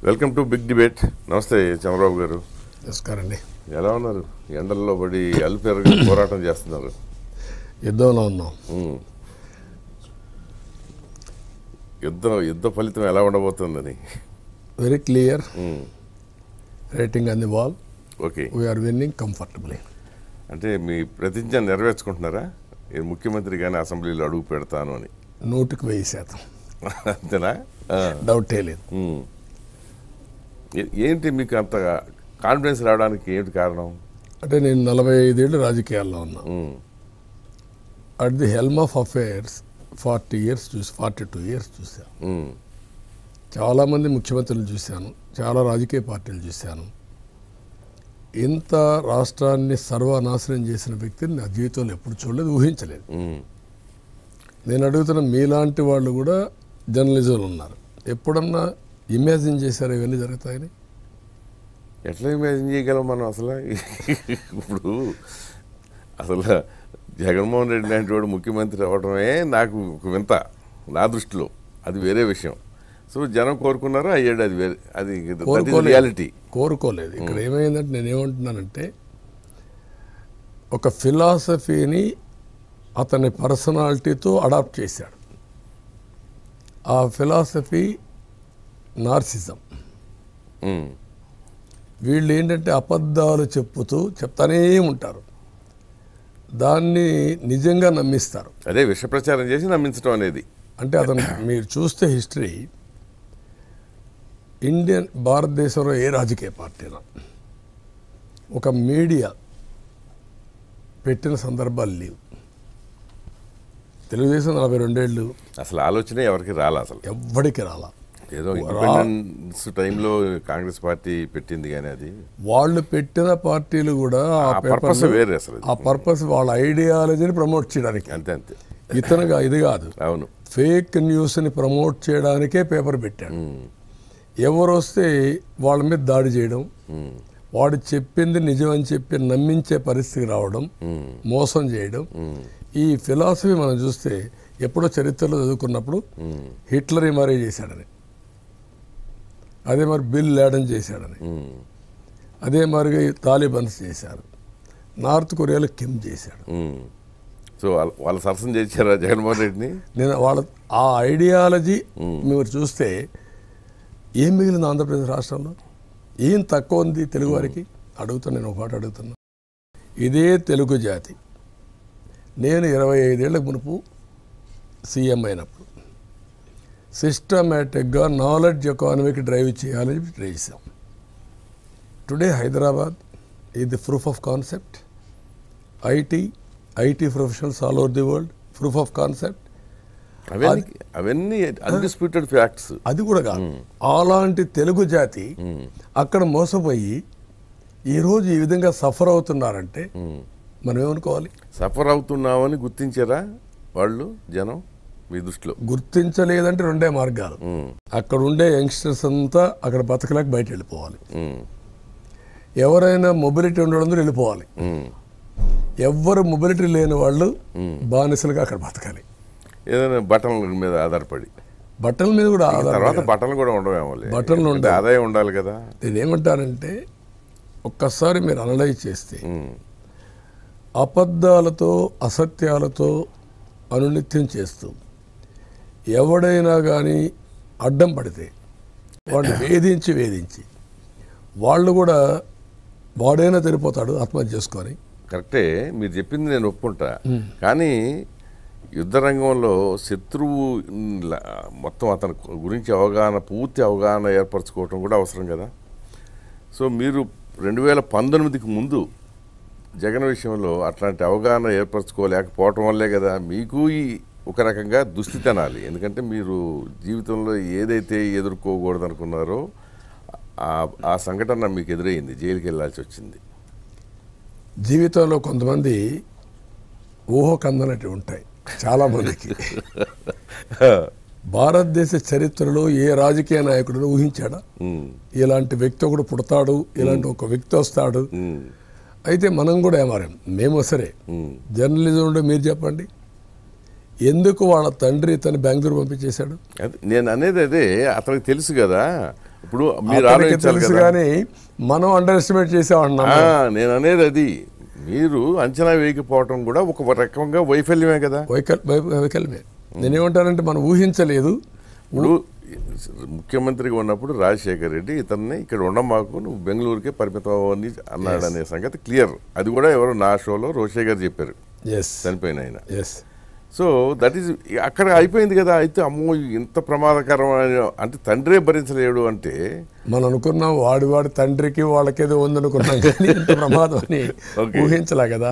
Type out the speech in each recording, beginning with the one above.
Welcome to big debate. నమస్తే చంద్రబాబు గారు. నమస్కారం అండి. ఎలా ఉన్నారు? ఎండల్లో పడి అల్పేరుగా పోరాటం చేస్తున్నారు. యుద్ధంలో ఉన్నాం. యుద్ధ ఫలితం ఎలా ఉండబోతుందని very clear. Rating on the wall. Okay, we're winning comfortably. అంటే మీ ప్రతిజ్ఞ నెరవేర్చుకుంటున్నారా? ముఖ్యమంత్రి కానీ అసెంబ్లీలో అడుగు పెడతాను అని 100% అంతేనా? డౌటే లేదు. ఏంటి మీకు అంత కాన్ఫిడెన్స్ రావడానికి ఏంటి కారణం? అంటే నేను 45 ఏళ్ళు రాజకీయాల్లో ఉన్నా. At the helm of affairs 42 years చూశాను. చాలామంది ముఖ్యమంత్రులు చూశాను, చాలా రాజకీయ పార్టీలు చూశాను. ఇంత రాష్ట్రాన్ని సర్వనాశనం చేసిన వ్యక్తిని నా జీవితంలో ఎప్పుడు చూడలేదు, ఊహించలేదు. నేను అడుగుతున్న మీలాంటి వాళ్ళు కూడా జర్నలిజంలో ఉన్నారు. ఎప్పుడన్నా ఇమాజిన్ చేశారు ఇవన్నీ జరుగుతాయని? ఎట్లా ఇమాజిన్ చేయగలం మనం? ఇప్పుడు అసలు జగన్మోహన్ రెడ్డి లాంటి వాడు ముఖ్యమంత్రి అవ్వడమే నాకు ఒక వింత, నా దృష్టిలో. అది వేరే విషయం. సో జనం కోరుకున్నారో అయ్యాడు, అది వేరే, అది రియాలిటీ. కోరుకోలేదు. ఇక్కడ ఏమైందంటే నేనేమంటున్నానంటే, ఒక ఫిలాసఫీని అతని పర్సనాలిటీతో అడాప్ట్ చేశాడు. ఆ ఫిలాసఫీ నార్సిజం. వీళ్ళు ఏంటంటే అబద్ధాలు చెప్తానే ఉంటారు, దాన్ని నిజంగా నమ్మిస్తారు. అదే విష ప్రచారం చేసి నమ్మించడం అనేది. అంటే అతను మీరు చూస్తే హిస్టరీ, భారతదేశంలో ఏ రాజకీయ పార్టీనా ఒక మీడియా పెట్టిన సందర్భాలు లేవు. తెలుగుదేశం 42 ఏళ్ళు అసలు ఆలోచన ఎవరికి రాలా, అసలు ఎవ్వడికి రాలా. ఏదో ఇండిపెండెన్స్ టైంలో కాంగ్రెస్ పార్టీ పెట్టింది, కానీ అది వాళ్ళు పెట్టిన పార్టీలు కూడా పర్పస్ వేరే. అసలు ఆ పర్పస్ వాళ్ళ ఐడియాలజీని ప్రమోట్ చేయడానికి, అంతే ఇతనుగా ఇది కాదు. అవును, ఫేక్ న్యూస్ని ప్రమోట్ చేయడానికే పేపర్ పెట్టాడు. ఎవరు వస్తే వాళ్ళ మీద దాడి చేయడం, వాడు చెప్పింది నిజం అని చెప్పి నమ్మించే పరిస్థితికి రావడం, మోసం చేయడం. ఈ ఫిలాసఫీ మనం చూస్తే ఎప్పుడో చరిత్రలో చదువుకున్నప్పుడు హిట్లర్ మరీ చేశాడని, అదే మరి బిల్ లాడెన్ చేశాడని, అదే మరిగా తాలిబాన్స్ చేశారు, నార్త్ కొరియాలో కిమ్ చేశాడు. సో వాళ్ళు సరసన చేశారా జగన్మోహన్ రెడ్డిని? నేను వాళ్ళ ఆ ఐడియాలజీ మీరు చూస్తే ఏం మిగిలింది ఆంధ్రప్రదేశ్ రాష్ట్రంలో? ఏం తక్కువ ఉంది తెలుగు వారికి? అడుగుతాను, నేను ఒక పాట అడుగుతున్నా. ఇదే తెలుగు జాతి నేను 25 ఏళ్లకు మునుపు సీఎం అయినప్పుడు సిస్టమేటిక్గా నాలెడ్జ్ ఎకానమీకి డ్రైవ్ చేయాలని ట్రై చేశాం. Today Hyderabad is the proof of concept. IT professionals all over the world proof of concept. అవన్నీ అన్డిస్ప్యూటెడ్ ఫ్యాక్ట్స్. అది కూడా కాదు, అలాంటి తెలుగు జాతి అక్కడ మోసపోయి ఈరోజు ఈ విధంగా సఫర్ అవుతున్నారంటే మనం ఏమనుకోవాలి? సఫర్ అవుతున్నామని గుర్తించారా వాళ్ళు జనం మీ దృష్టిలో? గుర్తించలేదంటే రెండే మార్గాలు. అక్కడ ఉండే యంగ్స్టర్స్ అంతా అక్కడ బతకలేక బయట వెళ్ళిపోవాలి. ఎవరైనా మొబిలిటీ ఉండడం వెళ్ళిపోవాలి. ఎవరు మొబిలిటీ లేని వాళ్ళు బానిసలుగా అక్కడ బతకాలి. ఏదైనా బట్టల మీద ఆధారపడి, బట్టల మీద కూడా తర్వాత బట్టలు కూడా ఉండవేమో, బట్టలు ఉండే ఆదాయం ఉండాలి కదా. నేనేమంటానంటే, ఒక్కసారి మీరు అనలైజ్ చేస్తే అబద్ధాలతో అసత్యాలతో అనునిత్యం చేస్తూ ఎవడైనా కానీ అడ్డం పడితే వాడిని వేధించి వాళ్ళు కూడా వాడైనా తెలిపోతాడు ఆత్మహత్య చేసుకొని. కరెక్టే మీరు చెప్పింది, నేను ఒప్పుకుంటా. కానీ యుద్ధ రంగంలో శత్రువు మొత్తం అతని గురించి పూర్తి అవగాహన ఏర్పరచుకోవటం కూడా అవసరం కదా. సో మీరు 2019కి ముందు జగన్ విషయంలో అట్లాంటి అవగాహన ఏర్పరచుకోలేకపోవటం వల్లే కదా మీకు ఈ ఒక రకంగా దుస్థితి అనాలి. ఎందుకంటే మీరు జీవితంలో ఏదైతే ఎదుర్కోకూడదు అనుకున్నారో ఆ సంఘటన మీకు ఎదురయ్యింది, జైలుకి వెళ్ళాల్సి వచ్చింది. జీవితంలో కొంతమంది ఊహకందనట్టు ఉంటాయి చాలామందికి. భారతదేశ చరిత్రలో ఏ రాజకీయ నాయకుడు ఊహించాడా ఇలాంటి వ్యక్తి ఒకడు పుడతాడు, ఇలాంటి ఒక వ్యక్తి వస్తాడు? అయితే మనం కూడా ఏమారాం. మేము సరే జర్నలిజం ఉండే మీరు చెప్పండి, ఎందుకు వాళ్ళ తండ్రి తను బెంగళూరు పంపించేశాడు? నేను అనేది అదే, అతనికి తెలుసు కదా ఇప్పుడు మీరు అతనికి ఆలోచించాలి తెలుసు కదా. కానీ మనం అండర్ ఎస్టిమేట్ చేసామన్నాం. నేను అనేది అది మీరు అంచనా వేయకపోవటం కూడా ఒక రకంగా వైఫల్యమే కదా. వైకల్యమే. నేనేమంటానంటే మనం ఊహించలేదు. ఇప్పుడు ముఖ్యమంత్రిగా ఉన్నప్పుడు రాజశేఖర్ రెడ్డి ఇతన్ని ఇక్కడ ఉండమాకు, నువ్వు బెంగళూరుకే పరిమితం అని అన్నాడు అనే సంగతి క్లియర్. అది కూడా ఎవరు నా షోలో రోషే గారు చెప్పారు, చనిపోయిన ఆయన. సో దట్ ఈజ్ అక్కడ అయిపోయింది కదా. అయితే అమ్మో ఇంత ప్రమాదకరమైన అంటే తండ్రే భరించలేడు అంటే మనం అనుకున్నాం వాడి తండ్రికి వాళ్ళకేదో ఉందనుకున్నాం కానీ ఇంత ప్రమాదం అని ఊహించలే కదా.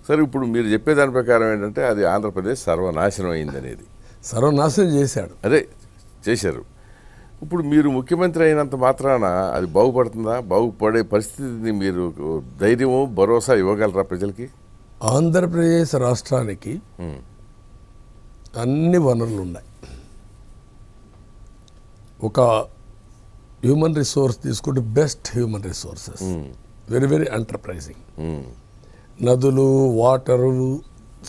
సరే ఇప్పుడు మీరు చెప్పే దాని ప్రకారం ఏంటంటే అది ఆంధ్రప్రదేశ్ సర్వనాశనం అయింది అనేది. సర్వనాశనం చేశాడు, అదే చేశారు. ఇప్పుడు మీరు ముఖ్యమంత్రి అయినంత మాత్రాన అది బాగుపడుతుందా? బాగుపడే పరిస్థితిని మీరు ధైర్యము భరోసా ఇవ్వగలరా ప్రజలకి? ఆంధ్రప్రదేశ్ రాష్ట్రానికి అన్ని వనరులు ఉన్నాయి. ఒక హ్యూమన్ రిసోర్స్ తీసుకుంటే best human resources, very very enterprising. నదులు, water,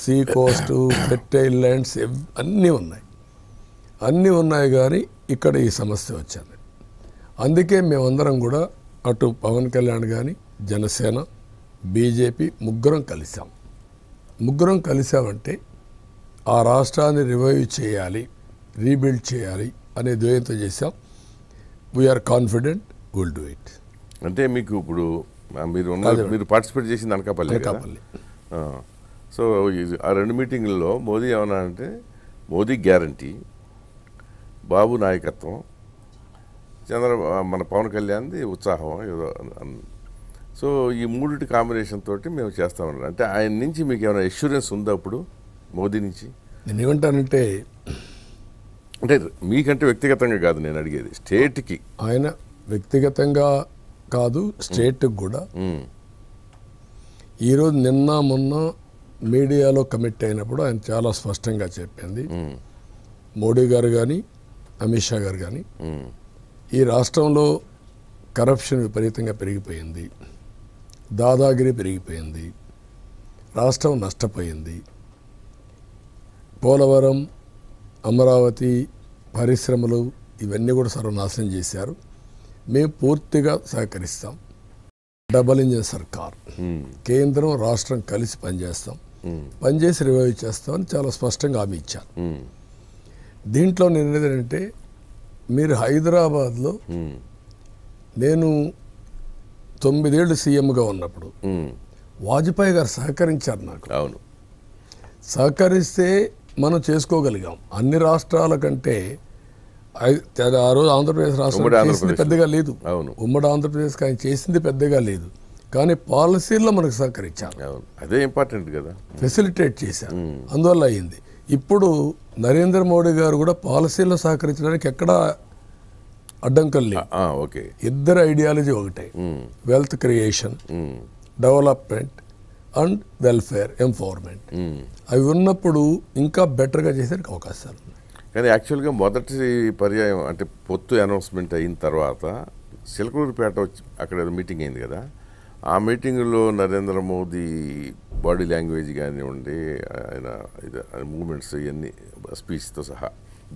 sea coast, fertile lands అన్నీ ఉన్నాయి కానీ ఇక్కడ ఈ సమస్య వచ్చింది. అందుకే మేమందరం కూడా అటు పవన్ కళ్యాణ్ కానీ జనసేన, బీజేపీ ముగ్గురం కలిసామంటే ఆ రాష్ట్రాన్ని రివైవ్ చేయాలి, రీబిల్డ్ చేయాలి అనే ధ్యేయంతో చేశాం. We are confident will do it. అంటే మీకు ఇప్పుడు మీరు పార్టిసిపేట్ చేసింది అనకాపల్లి. సో ఆ 2 మీటింగుల్లో మోదీ ఏమన్నా అంటే మోదీ గ్యారంటీ, బాబు నాయకత్వం, మన పవన్ కళ్యాణ్ది ఉత్సాహం ఏదో. సో ఈ మూడిటి కాంబినేషన్ తోటి మేము చేస్తామన్నారు. అంటే ఆయన నుంచి మీకు ఏమైనా ఎష్యూరెన్స్ ఉందా ఇప్పుడు మోదీ నుంచి? నేను ఏమంటానంటే అంటే మీకంటే వ్యక్తిగతంగా కాదు నేను అడిగేది, స్టేట్కి. ఆయన వ్యక్తిగతంగా కాదు, స్టేట్కి కూడా. ఈరోజు నిన్న మొన్న మీడియాలో కమిట్ అయినప్పుడు ఆయన చాలా స్పష్టంగా చెప్పింది, మోడీ గారు కానీ అమిత్ షా గారు కానీ, ఈ రాష్ట్రంలో కరప్షన్ విపరీతంగా పెరిగిపోయింది, దాదాగిరి పెరిగిపోయింది, రాష్ట్రం నష్టపోయింది, పోలవరం, అమరావతి, పరిశ్రమలు ఇవన్నీ కూడా సర్వనాశనం చేశారు. మేము పూర్తిగా సహకరిస్తాం. డబల్ ఇంజిన్ సర్కార్, కేంద్రం రాష్ట్రం కలిసి పనిచేసి రివైవ్ చేస్తామని చాలా స్పష్టంగా హామీ ఇచ్చారు. దీంట్లో నేను ఏంటంటే, మీరు హైదరాబాద్లో నేను 9 ఏళ్ళు సీఎంగా ఉన్నప్పుడు వాజ్పేయి గారు సహకరించారు నాకు. అవును, సహకరిస్తే మనం చేసుకోగలిగాం. అన్ని రాష్ట్రాల కంటే ఆ రోజు ఆంధ్రప్రదేశ్ రాష్ట్రం చేసింది పెద్దగా లేదు, ఉమ్మడి ఆంధ్రప్రదేశ్కి ఆయన చేసింది పెద్దగా లేదు, కానీ పాలసీల్లో మనకు సహకరించారు. అదే ఇంపార్టెంట్ కదా, ఫెసిలిటేట్ చేశారు, అందువల్ల అయింది. ఇప్పుడు నరేంద్ర మోడీ గారు కూడా పాలసీల్లో సహకరించడానికి ఎక్కడా అడ్డంకులు లేవు. ఇద్దరు ఐడియాలజీ ఒకటే, wealth creation, development and welfare, empowerment. అవి ఉన్నప్పుడు ఇంకా బెటర్గా చేసేందుకు అవకాశాలు ఉన్నాయి. కానీ యాక్చువల్గా మొదటి పర్యాయం అంటే పొత్తు అనౌన్స్మెంట్ అయిన తర్వాత సిల్కూరుపేట వచ్చి అక్కడ మీటింగ్ అయింది కదా, ఆ మీటింగ్లో నరేంద్ర మోదీ బాడీ లాంగ్వేజ్ కానివ్వండి, ఆయన మూమెంట్స్ ఇవన్నీ స్పీచ్తో సహా,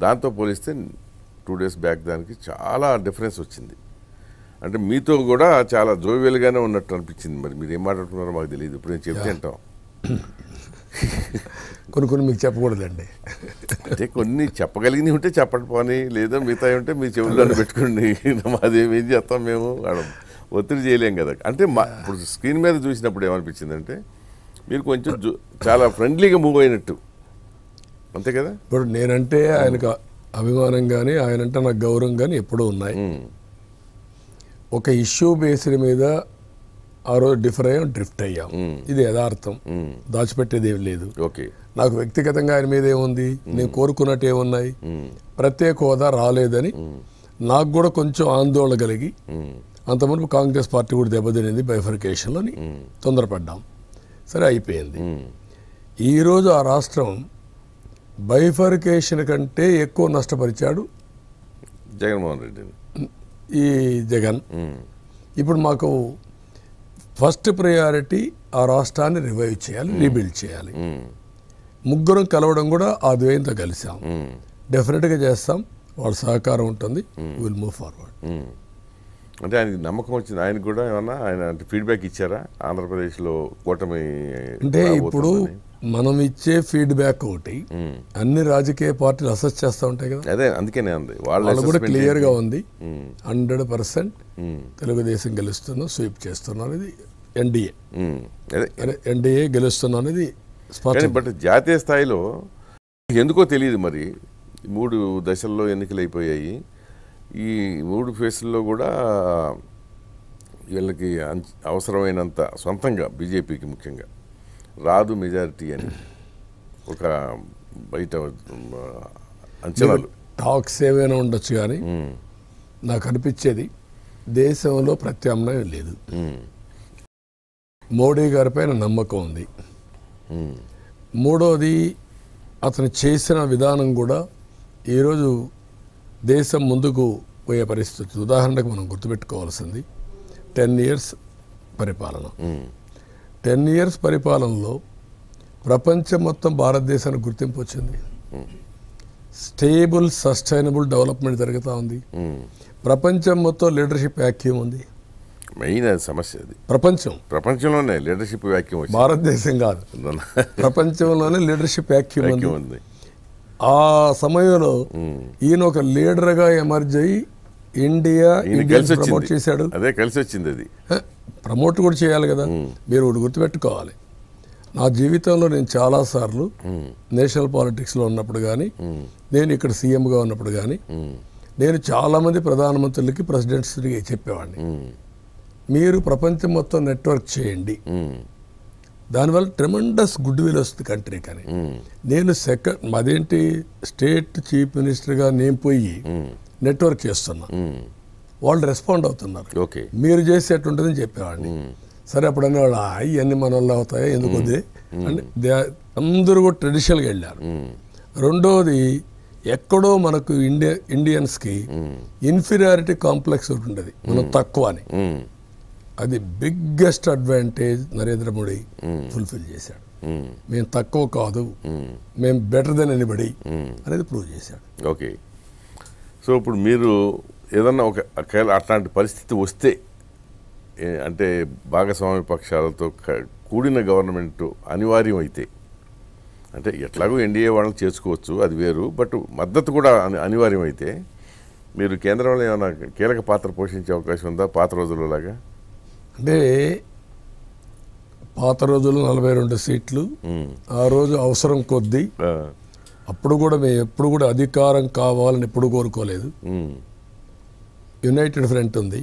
దాంతో పోలిస్తే 2 days బ్యాక్ దానికి చాలా డిఫరెన్స్ వచ్చింది. అంటే మీతో కూడా చాలా జోవియల్గానే ఉన్నట్టు అనిపించింది. మరి మీరు ఏం మాట్లాడుతున్నారో మాకు తెలియదు, ఇప్పుడు నేను చెప్తే అంటాం. కొన్ని మీకు చెప్పకూడదండి. అంటే కొన్ని చెప్పగలిగినవి ఉంటే చెప్పండి పోనీ, లేదా మిగతా ఉంటే మీ చెవుల్లో పెట్టుకోండి. మాదేమేం చేస్తాం, మేము ఒత్తిడి చేయలేం కదా. అంటే ఇప్పుడు స్క్రీన్ మీద చూసినప్పుడు ఏమనిపించిందంటే మీరు కొంచెం చాలా ఫ్రెండ్లీగా మూవ్ అయినట్టు, అంతే కదా. ఇప్పుడు నేనంటే ఆయనకు అభిమానం కానీ ఆయనంటే నాకు గౌరవం కానీ ఎప్పుడూ ఉన్నాయి. ఒక ఇష్యూ బేస్డ్ మీద ఆ రోజు డ్రిఫ్ట్ అయ్యాం, ఇది యథార్థం, దాచిపెట్టేది ఏం లేదు. నాకు వ్యక్తిగతంగా ఆయన మీద ఏముంది, నేను కోరుకున్నట్టు ఏమున్నాయి, ప్రత్యేక హోదా రాలేదని నాకు కూడా కొంచెం ఆందోళన కలిగి, అంతముందు కాంగ్రెస్ పార్టీ కూడా దెబ్బతినింది బైఫర్కేషన్లో అని తొందరపడ్డాం. సరే అయిపోయింది. ఈరోజు ఆ రాష్ట్రం బైఫర్కేషన్ కంటే ఎక్కువ నష్టపరిచాడు జగన్మోహన్ రెడ్డి, ఈ జగన్. ఇప్పుడు మాకు ఫస్ట్ ప్రయారిటీ ఆ రాష్ట్రాన్ని రివైవ్ చేయాలి, రీబిల్డ్ చేయాలి. ముగ్గురం కలవడం కూడా ఆ ద్వయంతో కలిసాం. డెఫినెట్గా చేస్తాం. వాళ్ళ సహకారం ఉంటుంది, విల్ మూవ్ ఫార్వర్డ్. అంటే ఆయనకి నమ్మకం వచ్చింది. ఆయనకు కూడా ఏమన్నా ఆయన అంటే ఫీడ్బ్యాక్ ఇచ్చారా ఆంధ్రప్రదేశ్లో కూటమి అంటే ఇప్పుడు రాబోతోందని? మనం ఇచ్చే ఫీడ్బ్యాక్ ఒకటి, అన్ని రాజకీయ పార్టీలు అసెస్ చేస్తూ ఉంటాయి కదా, అదే అందుకనే ఉంది వాళ్ళు కూడా assessment క్లియర్గా ఏంటి? ఉంది. 100% తెలుగుదేశం గెలుస్తున్నాం, స్వీప్ చేస్తున్నాం అనేది ఎన్డీఏ. అదే ఎన్డీఏ గెలుస్తున్నాం అనేది స్పష్టం. బట్ జాతీయ స్థాయిలో ఎందుకో తెలియదు మరి 3 దశల్లో ఎన్నికలు అయిపోయాయి. ఈ 3 ఫేసుల్లో కూడా వీళ్ళకి అవసరమైనంత సొంతంగా బీజేపీకి ముఖ్యంగా రాదు మెజారిటీ అని ఒక బయట అంచనాలు. టాక్స్ ఏమైనా ఉండొచ్చు కానీ నాకు అనిపించేది దేశంలో ప్రత్యామ్నాయం లేదు. మోడీ గారి పైన నమ్మకం ఉంది. మూడోది అతను చేసిన విధానం కూడా ఈరోజు దేశం ముందుకు పోయే పరిస్థితి. ఉదాహరణకు మనం గుర్తుపెట్టుకోవాల్సింది 10 years పరిపాలన. 10 years పరిపాలనలో ప్రపంచం మొత్తం భారతదేశానికి గుర్తింపు వచ్చింది. స్టేబుల్ సస్టైనబుల్ డెవలప్మెంట్ జరుగుతూ ఉంది. ప్రపంచం మొత్తం లీడర్షిప్ వ్యాక్యూమ్ ఉంది. మెయిన్ సమస్య అది. ప్రపంచంలోనే లీడర్షిప్ వ్యాక్యూమ్ వచ్చింది. భారతదేశం కాదు, ప్రపంచంలోనే లీడర్షిప్ వ్యాక్యూమ్ ఉంది. ఆ సమయంలో ఈయన ఒక లీడర్గా ఎమర్జ్ అయ్యి ఇండియా ప్రమోట్ చేశాడు. అదే కలిసి వచ్చింది. అది ప్రమోట్ కూడా చేయాలి కదా. మీరు ఒకటి గుర్తుపెట్టుకోవాలి, నా జీవితంలో నేను చాలాసార్లు నేషనల్ పాలిటిక్స్లో ఉన్నప్పుడు కానీ, నేను ఇక్కడ సీఎంగా ఉన్నప్పుడు కానీ, నేను చాలామంది ప్రధానమంత్రులకి ప్రెసిడెంట్స్కి చెప్పేవాడిని, మీరు ప్రపంచం మొత్తం నెట్వర్క్ చేయండి, దానివల్ల ట్రెమండస్ గుడ్ విల్ వస్తుంది కంట్రీ. కానీ నేను అదేంటి స్టేట్ చీఫ్ మినిస్టర్గా నేను పోయి నెట్వర్క్ చేస్తున్నా, వాళ్ళు రెస్పాండ్ అవుతున్నారు, మీరు చేసేట్టుంటుందని చెప్పేవాడిని. సరే అప్పుడు అనేవాళ్ళు ఇవన్నీ మన వల్ల అవుతాయా ఎందుకు వద్దే అంటే అందరూ కూడా ట్రెడిషనల్గా వెళ్ళారు. రెండోది ఎక్కడో మనకు ఇండియన్స్కి ఇన్ఫీరియారిటీ కాంప్లెక్స్ ఒకటి ఉండేది, మనం తక్కువ అని. అది biggest advantage Narendra Modi fulfil చేశాడు. మేము తక్కువ కాదు, మేము బెటర్ దెన్ ఎనీబడి అనేది ప్రూవ్ చేశాడు. ఓకే. సో ఇప్పుడు మీరు ఏదన్నా అట్లాంటి పరిస్థితి వస్తే, అంటే భాగస్వామ్య పక్షాలతో కూడిన గవర్నమెంట్ అనివార్యం అయితే, అంటే ఎట్లాగో ఎన్డీఏ వాళ్ళని చేర్చుకోవచ్చు, అది వేరు, బట్ మద్దతు కూడా అనివార్యం అయితే మీరు కేంద్రంలో ఏమైనా కీలక పాత్ర పోషించే అవకాశం ఉందా పాత రోజులలాగా? అంటే పాత రోజులు 42 సీట్లు, ఆ రోజు అవసరం కొద్దీ. అప్పుడు కూడా మేము ఎప్పుడు కూడా అధికారం కావాలని ఎప్పుడు కోరుకోలేదు. యునైటెడ్ ఫ్రంట్ ఉంది,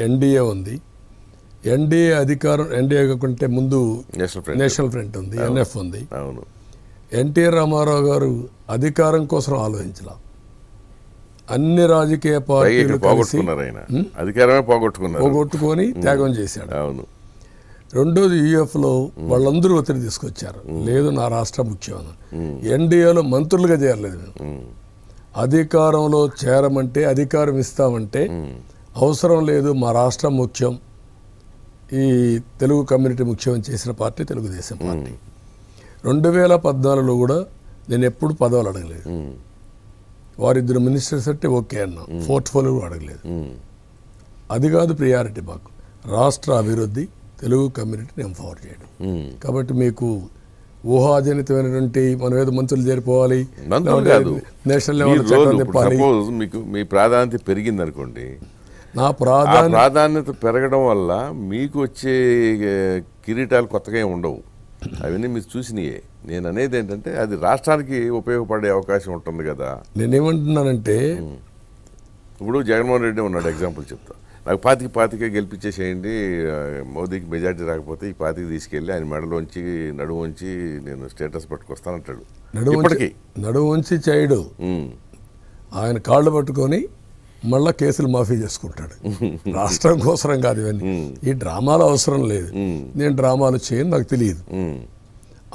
ఎన్డీఏ ఉంది. ఎన్డీఏ అధికారం, ఎన్డీఏ కంటే ముందు నేషనల్ ఫ్రంట్ ఉంది, ఎన్ఎఫ్ ఉంది. ఎన్టీఆర్ రామారావు గారు అధికారం కోసం ఆలోచించాల, అన్ని రాజకీయ పార్టీలు పోగొట్టుకొని త్యాగం చేశాడు. రెండోది యూఎఫ్లో వాళ్ళందరూ ఒత్తిడి తీసుకొచ్చారు, లేదు నా రాష్ట్రం ముఖ్యం. ఎన్డీఏలో మంత్రులుగా చేరలేదు మేము, అధికారంలో చేరమంటే అధికారం ఇస్తామంటే అవసరం లేదు, మా రాష్ట్రం ముఖ్యం, ఈ తెలుగు కమ్యూనిటీ ముఖ్యం అని చేసిన పార్టీ తెలుగుదేశం పార్టీ. 2014లో కూడా నేను ఎప్పుడు పదవులు అడగలేదు, వారిద్దరు మినిస్టర్స్ అంటే ఓకే అన్నా, పోర్ట్ఫోలియో అడగలేదు. అది కాదు ప్రియారిటీ మాకు, రాష్ట్ర అభివృద్ధి, తెలుగు కమ్యూనిటీని ఎంపవర్ చేయడం. కాబట్టి మీకు ఊహాజనితమైనటువంటి మనం ఏదో మంత్రులు చేరిపోవాలి, నేషనల్ లెవెల్ చట్టం చెప్పాలి. మీకు మీ ప్రాధాన్యత పెరిగింది అనుకోండి, నా ప్రాధాన్యత పెరగడం వల్ల మీకు వచ్చే కిరీటాలు కొత్తగా ఉండవు, అవన్నీ మీరు చూసినాయే. నేను అనేది ఏంటంటే అది రాష్ట్రానికి ఉపయోగపడే అవకాశం ఉంటుంది కదా. నేనేమంటున్నానంటే ఇప్పుడు జగన్మోహన్ రెడ్డి ఉన్నాడు, ఎగ్జాంపుల్ చెప్తా, నాకు పాతికే గెలిపించేసేయండి, మోదీకి మెజార్టీ రాకపోతే ఈ పాతికి తీసుకెళ్ళి ఆయన మెడలోంచి నడువుంచి నేను స్టేటస్ పట్టుకొస్తానంటాడు. నడువుంచి చేయడు, ఆయన కాళ్ళు పట్టుకొని మళ్ళా కేసులు మాఫీ చేసుకుంటాడు. రాష్ట్రం కోసరం కాదు ఇవన్నీ, ఈ డ్రామాలు అవసరం లేదు, నేను డ్రామాలు చేయను, నాకు తెలియదు.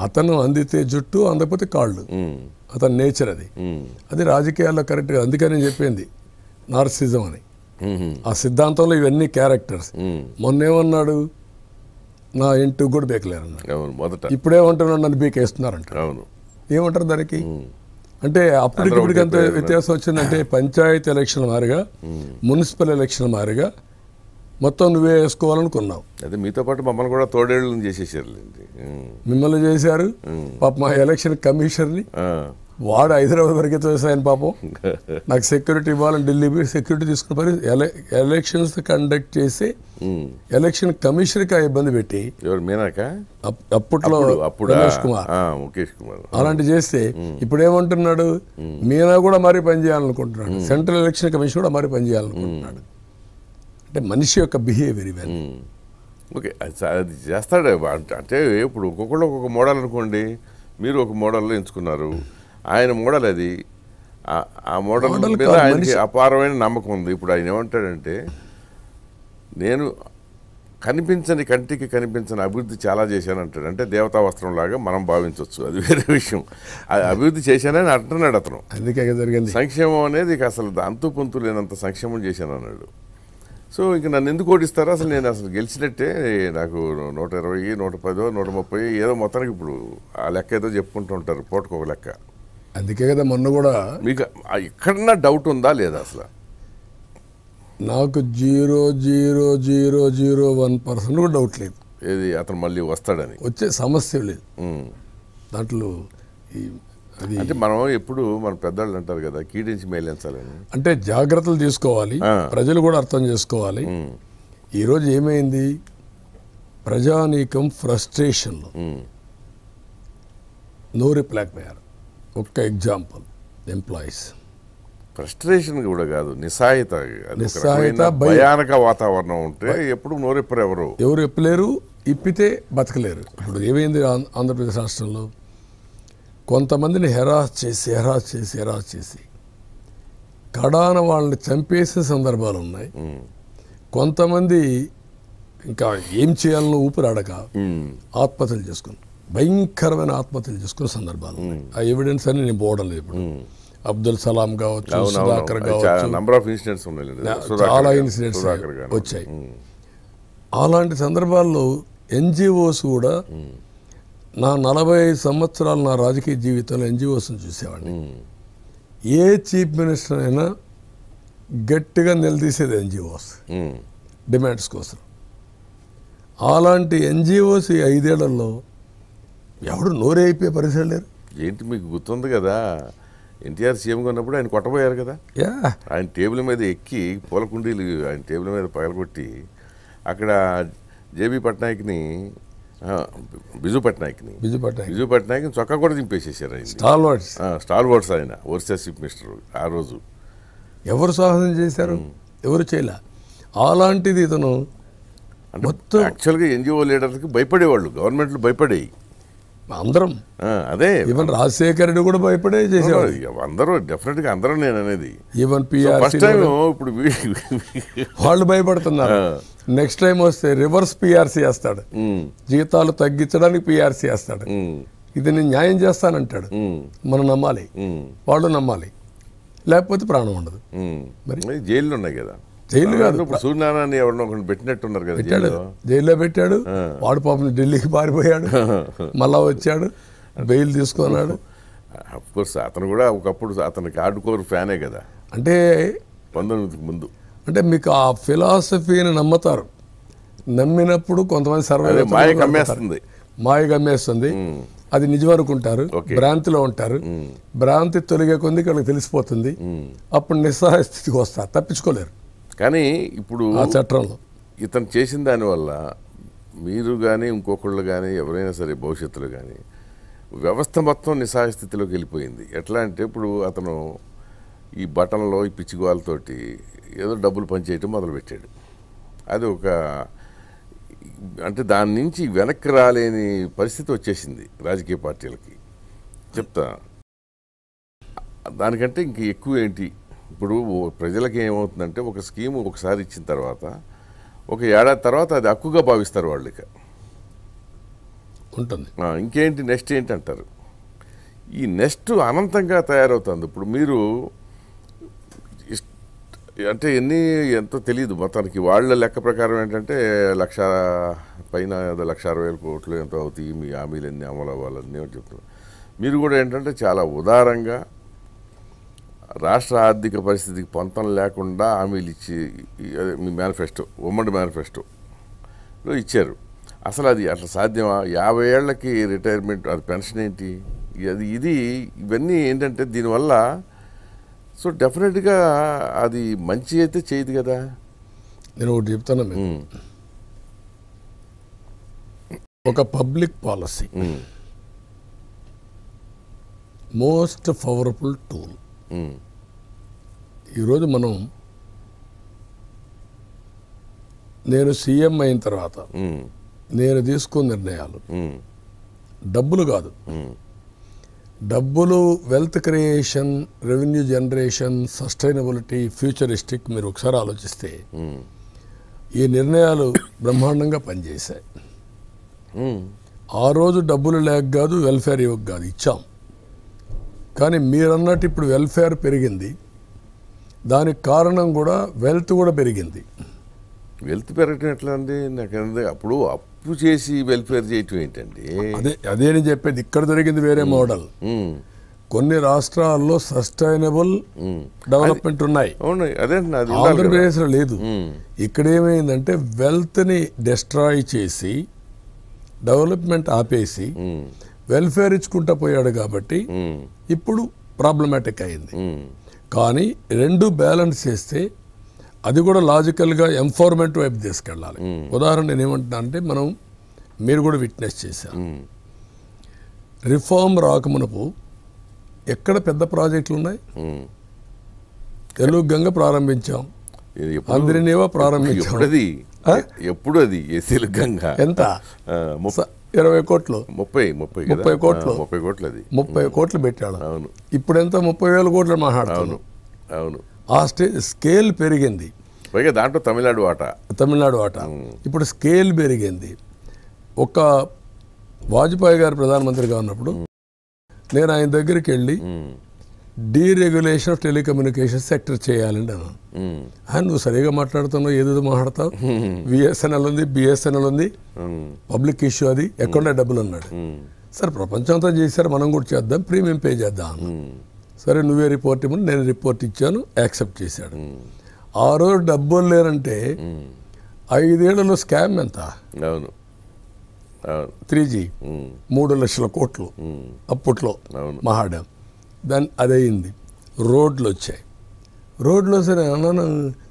అతను అందితే జుట్టు, అందకపోతే కాళ్ళు, అతని నేచర్ అది. అది రాజకీయాల్లో కరెక్ట్గా, అందుకని నేను చెప్పింది నార్సిజం అని. ఆ సిద్ధాంతంలో ఇవన్నీ క్యారెక్టర్స్. మొన్నేమన్నాడు, నా ఇంటికి కూడా బేకలేరు అన్నాడు. ఇప్పుడేమంటున్నాడు, నన్ను బీకేస్తున్నారంట. ఏమంటారు దానికి? అంటే అప్పటికి ఇప్పటికి అంత వ్యత్యాసం వచ్చిందంటే పంచాయతీ ఎలక్షన్ మారిగా మున్సిపల్ ఎలక్షన్ మారిగా మొత్తం నువ్వే వేసుకోవాలనుకున్నావు. అదే మీతో పాటు మమ్మల్ని కూడా తోడేళ్ళని చేసేసారు. మిమ్మల్ని చేశారు పాప మా ఎలక్షన్ కమిషనర్ని వాడు హైదరాబాద్ వరకే ఆయన పాపం నాకు సెక్యూరిటీ ఇవ్వాలని ఢిల్లీ పోయి సెక్యూరిటీ తీసుకున్న పని ఎలక్షన్స్ కండక్ట్ చేసి ఎలక్షన్ కమిషనర్కి ఇబ్బంది పెట్టి అప్పట్లో రమేష్ కుమార్ అలాంటి చేస్తే ఇప్పుడు ఏమంటున్నాడు మీనా కూడా మరీ పనిచేయాలనుకుంటున్నాడు, సెంట్రల్ ఎలక్షన్ కమిషన్ కూడా మరీ పనిచేయాలనుకుంటున్నాడు. అంటే మనిషి యొక్క బిహేవియర్ ఇవన్నీ. ఓకే అది చేస్తాడు. అంటే ఇప్పుడు ఒక్కొక్కళ్ళు ఒక్కొక్క మోడల్ అనుకోండి, మీరు ఒక మోడల్లో ఎంచుకున్నారు, ఆయన మోడల్ అది. ఆ మోడల్ మీద ఆయనకి అపారమైన నమ్మకం ఉంది. ఇప్పుడు ఆయన ఏమంటాడంటే నేను కనిపించని కంటికి కనిపించని అభివృద్ధి చాలా చేశాను అంటాడు. అంటే దేవతా వస్త్రం లాగా మనం భావించవచ్చు, అది వేరే విషయం. అభివృద్ధి చేశానని అంటున్నాడు అతను. అందుకే జరిగింది సంక్షేమం అనేది అసలు అంతు పొంతు లేనంత సంక్షేమం చేశాను అన్నాడు. సో ఇంక నన్ను ఎందుకు ఓడిస్తారో అసలు నేను అసలు గెలిచినట్టే, నాకు 120, 110, 130 ఏదో మొత్తానికి ఇప్పుడు ఆ లెక్క ఏదో చెప్పుకుంటూ ఉంటారు పూటకు ఒక లెక్క. అందుకే కదా మొన్న కూడా మీకు ఎక్కడన్నా డౌట్ ఉందా లేదా అసలు? నాకు 0.0001% కూడా డౌట్ లేదు ఏది అతను మళ్ళీ వస్తాడని, వచ్చే సమస్య లేదు దాంట్లో. అంటే మనం ఎప్పుడు మన పెద్దవాళ్ళు అంటారు కదా కీడించి మేలించాలని. అంటే జాగ్రత్తలు తీసుకోవాలి, ప్రజలు కూడా అర్థం చేసుకోవాలి. ఈరోజు ఏమైంది, ప్రజానీకం ఫ్రస్ట్రేషన్లో నో రిప్లేకపోయారు. ఒక్క ఎగ్జాంపుల్ ఎంప్లాయీస్ ఫ్రస్ట్రేషన్ కూడా కాదు, నిస్సాయిత భయానక వాతావరణం ఉంటే ఎప్పుడు నోరెప్పరు, ఎవరు ఎప్పలేరు, ఇప్పితే బతకలేరు. ఇప్పుడు ఏమైంది ఆంధ్రప్రదేశ్ రాష్ట్రంలో, కొంతమందిని హెరాస్ చేసి కడాన వాళ్ళని చంపేసే సందర్భాలు ఉన్నాయి. కొంతమంది ఇంకా ఏం చేయాలని ఊపిరాడక ఆత్మహత్యలు చేసుకుని భయంకరమైన ఆత్మహత్యలు చేసుకునే సందర్భాలు ఉన్నాయి. ఆ ఎవిడెన్స్ అని నేను పోవడం లేదు. ఇప్పుడు అబ్దుల్ సలాం కావచ్చు, సుధాకర్ కావచ్చు, చాలా ఇన్సిడెంట్స్ వచ్చాయి. అలాంటి సందర్భాల్లో ఎన్జిఓస్ కూడా నా 45 సంవత్సరాలు నా రాజకీయ జీవితంలో ఎన్జిఓస్ని చూసేవాడిని. ఏ చీఫ్ మినిస్టర్ అయినా గట్టిగా నిలదీసేది ఎన్జిఓస్ డిమాండ్స్ కోసం. అలాంటి ఎన్జిఓస్ ఈ 5 ఏళ్లలో ఎవడు నోరే అయిపోయే పరిస్థితి లేరు. ఏంటి మీకు గుర్తుంది కదా, ఎన్టీఆర్ సీఎంగా ఉన్నప్పుడు ఆయన కొట్టబోయారు కదా, ఆయన టేబుల్ మీద ఎక్కి పూల కుండీలు ఆయన టేబుల్ మీద పగలగొట్టి అక్కడ జేబీ పట్నాయక్ని బిజు పట్నాయక్ని చొక్కా కూడా దింపేసేసారు. ఆయన స్టాల్ వర్డ్స్ ఆయన ఒరిస్సా చీఫ్ మినిస్టర్. ఆ రోజు ఎవరు సాహసం చేశారు, ఎవరు చేయలే. అలాంటిది ఇతను మొత్తం యాక్చువల్గా ఎన్జిఓ లీడర్కి భయపడేవాళ్ళు, గవర్నమెంట్లు భయపడేవి అందరం. అదే ఈవెన్ రాజశేఖర్ రెడ్డి కూడా భయపడే చేసేవాడు. అందరూ డెఫినెట్గా అందరూ నేను అనేది. ఈవెన్ ఫస్ట్ టైం ఇప్పుడు వాళ్ళు భయపడుతున్నారు. నెక్స్ట్ టైం వస్తే రివర్స్ పిఆర్సీ వేస్తాడు, జీతాలు తగ్గించడానికి పిఆర్సీ వేస్తాడు. ఇది నేను న్యాయం చేస్తానంటాడు. మనం నమ్మాలి, వాళ్ళు నమ్మాలి, లేకపోతే ప్రాణం ఉండదు. మరి జైళ్ళు ఉన్నాయి కదా, జైలు కాదు సూర్యనారాయణ ఎవరినో పెట్టినట్టున్నారు కదా, జైల్లో పెట్టాడు. వాడు పాపం ఢిల్లీకి పారిపోయాడు, మళ్ళా వచ్చాడు, బెయిల్ తీసుకున్నాడు. అఫ్కోర్స్ అతను కూడా ఒకప్పుడు అతనికి హార్డ్కోర్ ఫ్యానే కదా, అంటే 19 ముందు. అంటే మీకు ఆ ఫిలాసఫీని నమ్ముతారు, నమ్మినప్పుడు కొంతమంది సర్వే మాయ గమ్మేస్తుంది, అది నిజం అనుకుంటారు, భ్రాంతిలో ఉంటారు. భ్రాంతి తొలిగే కొంది వాళ్ళకి తెలిసిపోతుంది, అప్పుడు నిస్సహాయ స్థితికి వస్తారు, తప్పించుకోలేరు. కానీ ఇప్పుడు ఆ చట్టంలో ఇతను చేసిన దానివల్ల మీరు కానీ ఇంకొకళ్ళు కానీ ఎవరైనా సరే భవిష్యత్తులో కానీ వ్యవస్థ మొత్తం నిస్సహాయ స్థితిలోకి వెళ్ళిపోయింది. ఎట్లా అంటే ఇప్పుడు అతను ఈ బటన్లో ఈ పిచ్చిగోలతోటి ఏదో డబ్బులు పనిచేయటం మొదలుపెట్టాడు. అది ఒక అంటే దాని నుంచి వెనక్కి రాలేని పరిస్థితి వచ్చేసింది రాజకీయ పార్టీలకి. చెప్తా, దానికంటే ఇంక ఎక్కువ ఏంటి, ఇప్పుడు ప్రజలకి ఏమవుతుందంటే ఒక స్కీము ఒకసారి ఇచ్చిన తర్వాత 1 ఏడాది తర్వాత అది హక్కుగా భావిస్తారు వాళ్ళు, ఇక ఉంటుంది. ఇంకేంటి నెక్స్ట్ ఏంటి అంటారు. ఈ నెక్స్ట్ అనంతంగా తయారవుతుంది. ఇప్పుడు మీరు అంటే ఎంతో తెలియదు మొత్తానికి, వాళ్ళ లెక్క ప్రకారం ఏంటంటే 1,00,000 పైన 1,60,000 కోట్లు ఎంతో అవుతాయి, మీ హామీలు ఎన్ని అమలు అవ్వాలన్నీ చెప్తున్నారు. మీరు కూడా ఏంటంటే చాలా ఉదారంగా రాష్ట్ర ఆర్థిక పరిస్థితికి పొంతం లేకుండా హామీలు ఇచ్చి అదే మీ మేనిఫెస్టో ఉమ్మడి మేనిఫెస్టోలో ఇచ్చారు. అసలు అది అట్లా సాధ్యమా? 50 ఏళ్లకి రిటైర్మెంట్, అది పెన్షన్ ఏంటి, ఇవన్నీ ఏంటంటే దీనివల్ల సో డెఫినెట్గా అది మంచి అయితే చేయదు కదా. నేను ఒకటి చెప్తాను మీకు, ఒక public policy most powerful tool. ఈరోజు నేను సీఎం అయిన తర్వాత నేను తీసుకున్న నిర్ణయాలు డబ్బులు కాదు, డబ్బులు, wealth creation, revenue generation, sustainability, futuristic మీరు ఒకసారి ఆలోచిస్తే ఈ నిర్ణయాలు బ్రహ్మాండంగా పనిచేశాయి. ఆ రోజు డబ్బులు లేక కాదు, వెల్ఫేర్ ఇవ్వక కాదు, ఇచ్చాం. కానీ మీరన్నట్టు ఇప్పుడు వెల్ఫేర్ పెరిగింది, దానికి కారణం కూడా వెల్త్ కూడా పెరిగింది. వెల్త్ పెరగటం ఎట్లా అండి? నాకు అప్పుడు అప్పు చేసి వెల్ఫేర్ చేయటం ఏంటండి? అదే నేను చెప్పేది, ఇక్కడ జరిగింది వేరే మోడల్. కొన్ని రాష్ట్రాల్లో సస్టైనబుల్ డెవలప్మెంట్ ఉన్నాయి, ఆంధ్రప్రదేశ్లో లేదు. ఇక్కడ ఏమైందంటే వెల్త్ని డిస్ట్రాయ్ చేసి డెవలప్మెంట్ ఆపేసి వెల్ఫేర్ ఇచ్చుకుంటా పోయాడు కాబట్టి ఇప్పుడు ప్రాబ్లమాటిక్ అయింది. కానీ రెండు బ్యాలెన్స్ చేస్తే అది కూడా లాజికల్గా ఎంపవర్మెంట్ వైపు తీసుకెళ్ళాలి. ఉదాహరణ నేను ఏమంటున్నా అంటే, మీరు కూడా విట్నెస్ చేశారు, రిఫార్మ్ రాకమునపు ఎక్కడ పెద్ద ప్రాజెక్టులు ఉన్నాయి? తెలుగు గంగ ప్రారంభించాం, అందరినేవో ప్రారంభించాం. ఎప్పుడు అది ఏసీలు గంగ ఎంత 20 కోట్లు 30 కోట్లు 30 కోట్లు పెట్టాడు. అవును, ఇప్పుడు ఎంత 30,000 కోట్లు మాట్లాడుతాను. అవును, ఆ స్కేల్ పెరిగింది. పైగా దాంట్లో తమిళనాడు ఆట. ఇప్పుడు స్కేల్ పెరిగింది. ఒక వాజ్పేయి గారు ప్రధానమంత్రిగా ఉన్నప్పుడు నేను ఆయన దగ్గరికి వెళ్ళి డీరెగ్యులేషన్ ఆఫ్ టెలికమ్యూనికేషన్ సెక్టర్ చేయాలండి అన్నాను. నువ్వు సరిగా మాట్లాడుతున్నావు, ఏదో మాట్లాడతావు, విఎస్ఎన్ఎల్ ఉంది, బిఎస్ఎన్ఎల్ ఉంది, పబ్లిక్ ఇష్యూ, అది ఎక్కడ డబ్బులు అన్నాడు. సరే ప్రపంచం అంతా చేశారు, మనం కూడా చేద్దాం, ప్రీమియం పే చేద్దాం. సరే నువ్వే రిపోర్ట్ ఇవ్వమని నేను రిపోర్ట్ ఇచ్చాను, యాక్సెప్ట్ చేశాడు. ఆ రోజు డబ్బులు లేరంటే 5 ఏళ్లలో స్కామ్ ఎంత? 3G 3 లక్షల కోట్లు అప్పట్లో మహాడాం. దాన్ని అదయింది. రోడ్లు వచ్చాయి. రోడ్లు సరే అన్నాను,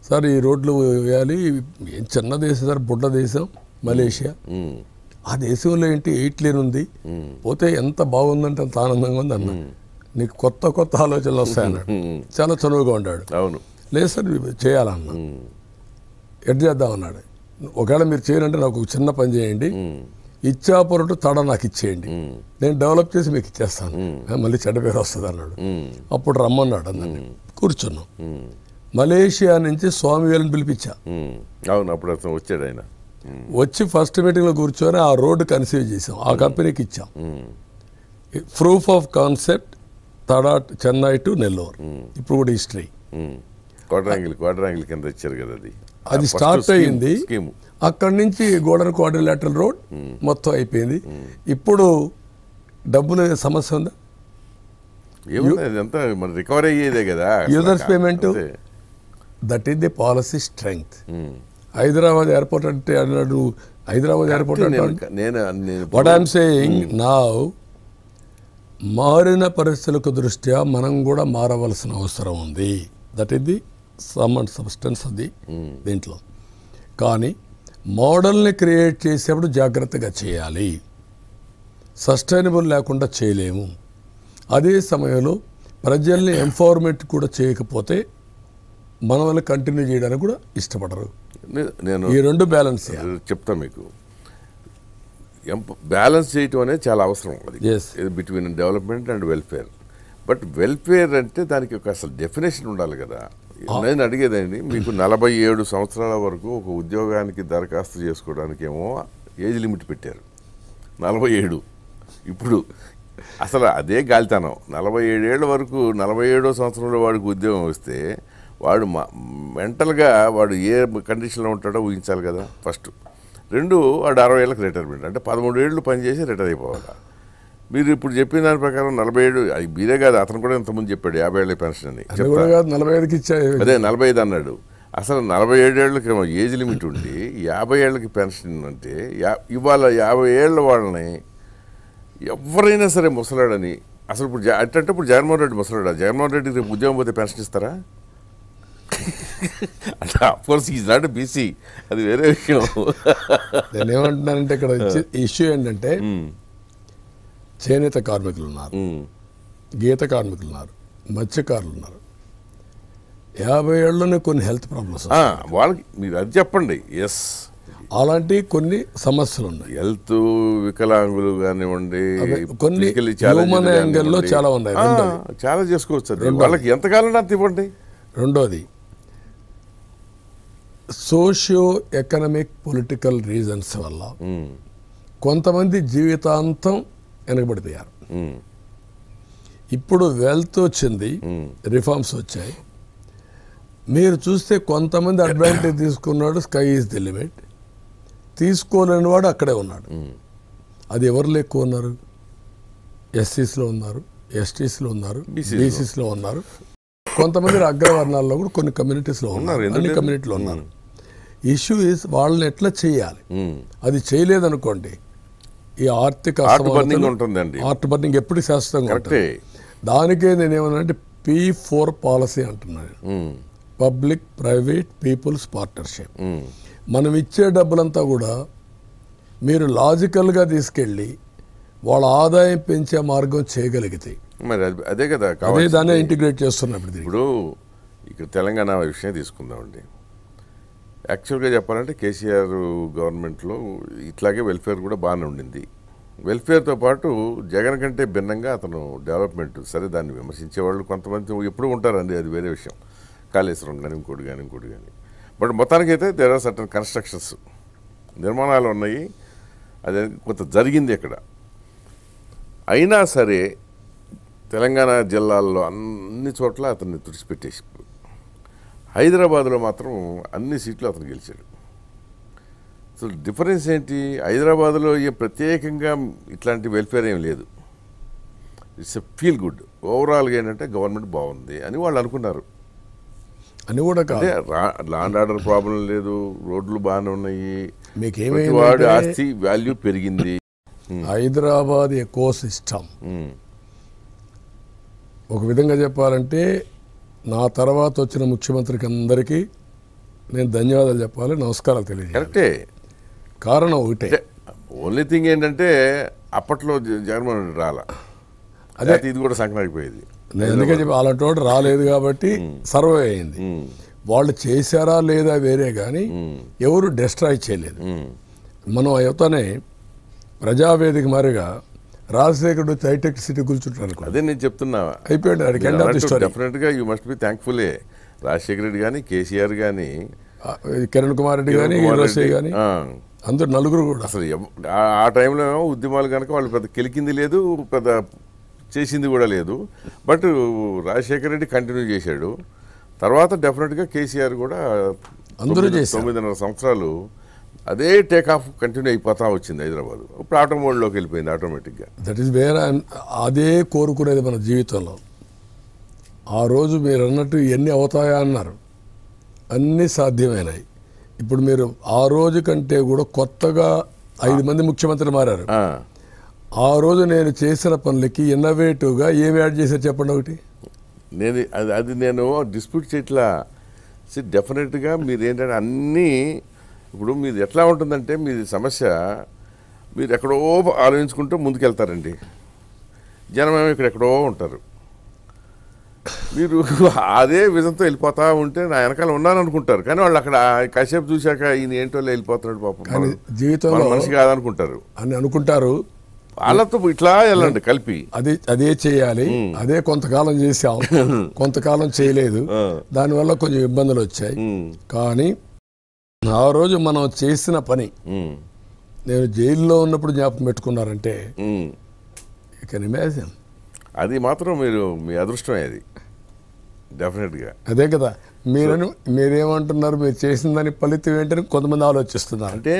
సార్ ఈ రోడ్లు వేయాలి, ఏం చిన్న దేశం సార్, బుడ్డ దేశం మలేషియా. ఆ దేశంలో ఏంటి 8 లేన్ ఉంది, పోతే ఎంత బాగుందంటే అంత ఆనందంగా ఉంది అన్నా. నీకు కొత్త కొత్త ఆలోచనలు వస్తాయన్నాడు. చాలా చనువుగా ఉన్నాడు. లేదు సార్ చేయాలన్నా. ఎడ్ చేద్దామన్నాడు. ఒకవేళ మీరు చేయాలంటే నాకు ఒక చిన్న పని చేయండి, ఇచ్చాపురం తడ నాకు ఇచ్చేయండి, నేను డెవలప్ చేసి మీకు ఇచ్చేస్తాను, మళ్ళీ చెడ్డ పేరు వస్తుంది అన్నాడు. అప్పుడు రమ్మన్నాడు, అందరినీ కూర్చున్నాం. మలేషియా నుంచి స్వామివేలని పిలిపించా. అప్పుడు వచ్చాడు ఆయన. వచ్చి ఫస్ట్ మీటింగ్లో కూర్చొని ఆ రోడ్డు కన్సీవ్ చేసాం, ఆ కంపెనీకి ఇచ్చాం. Proof of concept Tada Chennai to Nellore. ఇప్పుడు కూడా హిస్టరీ క్వాడ్రాంగిల్ కింద ఇచ్చారు కదా, అది స్టార్ట్ అయ్యింది. అక్కడి నుంచి గోల్డెన్ క్వాడ్రిలేటరల్ రోడ్ మొత్తం అయిపోయింది. ఇప్పుడు డబ్బులు సమస్య ఉందా? రికవరీ అయ్యేదే కదా users payment. That is the policy strength. Hyderabad airport అంటే అన్నాడు, హైదరాబాద్ ఎయిర్పోర్ట్ అంటే వాట్ ఐఎమ్ సేయింగ్ నౌ, మారిన పరిస్థితులకు దృష్ట్యా మనం కూడా మారవలసిన అవసరం ఉంది. That is the some and substance అది దీంట్లో. కానీ మోడల్ని క్రియేట్ చేసేప్పుడు జాగ్రత్తగా చేయాలి, సస్టైనబుల్ లేకుండా చేయలేము. అదే సమయంలో ప్రజల్ని ఎంపవర్మెంట్ కూడా చేయకపోతే మన వల్ల కంటిన్యూ చేయడానికి కూడా ఇష్టపడరు. నేను ఈ రెండు బ్యాలెన్స్ చెప్తా మీకు. బ్యాలెన్స్ చేయటం అనేది చాలా అవసరం, అది between development and welfare. But welfare అంటే దానికి ఒక అసలు డెఫినేషన్ ఉండాలి కదా. నేను అడిగేదండి, మీకు 47 సంవత్సరాల వరకు ఒక ఉద్యోగానికి దరఖాస్తు చేసుకోవడానికి ఏమో ఏజ్ లిమిట్ పెట్టారు, 47. ఇప్పుడు అసలు అదే గాలితనం. 47 ఏళ్ళ వరకు, 47వ సంవత్సరంలో వాడికి ఉద్యోగం వస్తే వాడు మెంటల్గా వాడు ఏ కండిషన్లో ఉంటాడో ఊహించాలి కదా ఫస్ట్. 2, వాడు 60 ఏళ్ళకి రిటైర్మెంట్, అంటే 13 ఏళ్ళు పనిచేసి రిటైర్ అయిపోవాలి. మీరు ఇప్పుడు చెప్పిన దాని ప్రకారం 47 అది మీరే కాదు, అతను కూడా ఇంతకుముందు చెప్పాడు 50 ఏళ్ళ పెన్షన్ అని. అది కూడా కాదు, 45కి ఇచ్చాయి. అదే 45 అన్నాడు. అసలు 47 ఏళ్ళకి ఏజ్ లిమిట్ ఉండి 50 ఏళ్ళకి పెన్షన్ అంటే ఇవాళ 50 ఏళ్ళ వాళ్ళని ఎవరైనా సరే ముసలాడని అసలు ఇప్పుడు అంటే ఇప్పుడు జగన్మోహన్ రెడ్డి ముసలాడా? జగన్మోహన్ రెడ్డి రేపు ఉద్యోగం పోతే పెన్షన్ ఇస్తారా? అంటే అఫ్కోర్స్ ఈజ్ నాట్ బీసీ, అది వేరే విషయం. నేను ఏమంటున్నానంటే ఇక్కడ ఇష్యూ ఏంటంటే చేనేత కార్మికులు ఉన్నారు, గీత కార్మికులు ఉన్నారు, మత్స్యకారులు ఉన్నారు. 50 ఏళ్ళలోనే కొన్ని హెల్త్ ప్రాబ్లమ్స్ వాళ్ళకి మీరు అది చెప్పండి. ఎస్, అలాంటి కొన్ని సమస్యలు ఉన్నాయి. హెల్త్ వికలాంగులు కానివ్వండి, కొన్ని హ్యూమన్ యాంగిల్లో చాలా ఉన్నాయి. చాలా చేసుకోవచ్చు. అది వాళ్ళకి ఎంతకాలం అంత ఇవ్వండి. రెండోది సోషియో ఎకనామిక్ పొలిటికల్ రీజన్స్ వల్ల కొంతమంది జీవితాంతం వెనకబడిపోయారు. ఇప్పుడు వెల్త్ వచ్చింది, రిఫార్మ్స్ వచ్చాయి. మీరు చూస్తే కొంతమంది అడ్వాంటేజ్ తీసుకున్నాడు, స్కై ఈజ్ ది లిమిట్. తీసుకోలేని వాడు అక్కడే ఉన్నాడు. అది ఎవరిలో ఎక్కువ ఉన్నారు? ఎస్సీస్లో ఉన్నారు, ఎస్టీస్లో ఉన్నారు, బీసీస్లో ఉన్నారు, కొంతమంది అగ్రవర్ణాల్లో కూడా కొన్ని కమ్యూనిటీస్లో ఉన్నారు, అన్ని కమ్యూనిటీలో ఉన్నారు. ఇష్యూ ఈజ్ వాళ్ళని ఎట్లా చేయాలి. అది చేయలేదనుకోండి ఈ ఆర్థిక ఆర్ట్ బర్నింగ్ ఎప్పుడు శాశ్వతంగా ఉంటుంది. దానికే నేనేమన్నానంటే P4 పాలసీ అంటున్నాను, పబ్లిక్ ప్రైవేట్ పీపుల్స్ పార్ట్నర్షిప్. మనం ఇచ్చే డబ్బులంతా కూడా మీరు లాజికల్గా తీసుకెళ్ళి వాళ్ళ ఆదాయం పెంచే మార్గం చేయగలిగితే మరి అదే కదా, అదే దాన్ని ఇంటిగ్రేట్ చేస్తున్నప్పుడు. ఇప్పుడు ఇక్కడ తెలంగాణ విషయం తీసుకుందామండి. యాక్చువల్గా చెప్పాలంటే కేసీఆర్ గవర్నమెంట్లో ఇట్లాగే వెల్ఫేర్ కూడా బాగానే ఉండింది. వెల్ఫేర్తో పాటు జగన్ కంటే భిన్నంగా అతను డెవలప్మెంట్, సరే దాన్ని విమర్శించేవాళ్ళు కొంతమంది ఎప్పుడు ఉంటారండి, అది వేరే విషయం. కాళేశ్వరం కానీ ఇంకోటి కానీ బట్ మొత్తానికైతే దేర్ ఆర్ సర్టన్ కన్స్ట్రక్షన్స్, నిర్మాణాలు ఉన్నాయి, అది కొంత జరిగింది అక్కడ. అయినా సరే తెలంగాణ జిల్లాల్లో అన్ని చోట్ల అతన్ని తుడిచిపెట్టేసి, హైదరాబాద్లో మాత్రం అన్ని సీట్లు అతను గెలిచాడు. సో డిఫరెన్స్ ఏంటి? హైదరాబాద్లో ప్రత్యేకంగా ఇట్లాంటి వెల్ఫేర్ ఏం లేదు. It's a feel good. ఓవరాల్గా ఏంటంటే గవర్నమెంట్ బాగుంది అని వాళ్ళు అనుకున్నారు. అని కూడా అంటే ల్యాండ్ ఆర్డర్ ప్రాబ్లం లేదు, రోడ్లు బాగానే ఉన్నాయి, మీకేమైంది వాడి ఆస్తి వాల్యూ పెరిగింది. హైదరాబాద్ ఎకో సిస్టమ్ ఒక విధంగా చెప్పాలంటే నా తర్వాత వచ్చిన ముఖ్యమంత్రికి అందరికీ నేను ధన్యవాదాలు చెప్పాలి, నమస్కారాలు తెలియజేయాలి. కరెక్టే. కారణం ఒకటే, ఓన్లీ థింగ్ ఏంటంటే అప్పట్లో జగన్మోహన్ రెడ్డి రాలా, అదే ఇది కూడా సంకనాగిపోయేది. నేను ఎందుకే చెప్పి అలాంటి వాడు రాలేదు కాబట్టి సర్వే అయింది. వాళ్ళు చేశారా లేదా వేరే కానీ ఎవరు డిస్ట్రాయ్ చేయలేదు. మనం యువతనే ప్రజావేదిక మారిగా రాజశేఖరుడు హైటెక్ సిటీ కూర్చుంటారు. అదే నేను చెప్తున్నా, అయిపోయాడు. డెఫినెట్గా యూ మస్ట్ బి థ్యాంక్ఫుల్లే. రాజశేఖర రెడ్డి కానీ, కేసీఆర్ కానీ, కిరణ్ కుమార్ రెడ్డి కానీ, కానీ అందరు నలుగురు కూడా అసలు ఆ టైంలో ఉద్యమాలు కనుక వాళ్ళు పెద్ద కెలికింది లేదు, పెద్ద చేసింది కూడా లేదు. బట్ రాజశేఖర రెడ్డి కంటిన్యూ చేశాడు. తర్వాత డెఫినెట్గా కేసీఆర్ కూడా అందరూ 9.5 సంవత్సరాలు అదే టేక్ ఆఫ్ కంటిన్యూ అయిపోతా వచ్చింది హైదరాబాద్. ఇప్పుడు ఆటోమోడ్లోకి వెళ్ళిపోయింది ఆటోమేటిక్గా. దట్ ఈస్ వేరే, అదే కోరుకునేది మన జీవితంలో. ఆ రోజు మీరు అన్నట్టు ఎన్ని అవుతాయా అన్నారు, అన్నీ సాధ్యమైనాయి. ఇప్పుడు మీరు ఆ రోజు కంటే కూడా కొత్తగా 5 మంది ముఖ్యమంత్రులు మారారు. ఆ రోజు నేను చేసిన పనులకి ఇన్నోవేటివ్గా ఏమి యాడ్ చేశారు చెప్పండి ఒకటి. అది నేను డిస్ప్యూట్ చేయట్లా. డెఫినెట్గా మీరు ఏంటంటే అన్నీ ఇప్పుడు మీది ఎట్లా ఉంటుందంటే మీది సమస్య మీరు ఎక్కడో ఆలోచించుకుంటూ ముందుకెళ్తారండి. జనమేమో ఇక్కడ ఎక్కడో ఉంటారు. మీరు అదే విజన్తో వెళ్ళిపోతా ఉంటే నా వెనకాల ఉన్నాను అనుకుంటారు, కానీ వాళ్ళు అక్కడ కాసేపు చూశాక ఈయన ఏంటో వెళ్ళిపోతున్నాడు పాపం, జీవితంలో మనిషి కాదనుకుంటారు అని అనుకుంటారు. వాళ్ళతో ఇట్లా వెళ్ళండి కలిపి, అదే చేయాలి. అదే కొంతకాలం చేసాం, కొంతకాలం చేయలేదు, దానివల్ల కొంచెం ఇబ్బందులు వచ్చాయి. కానీ ఆ రోజు మనం చేసిన పని నేను జైల్లో ఉన్నప్పుడు జ్ఞాపకం పెట్టుకున్నారంటే యూ కెన్ ఇమాజిన్. అది మాత్రం మీరు మీ అదృష్టమే అది డెఫినెట్గా. అదే కదా మీరేమంటున్నారు, మీరు చేసిన దాని ఫలితం ఏంటని కొంతమంది ఆలోచిస్తున్నారు. అంటే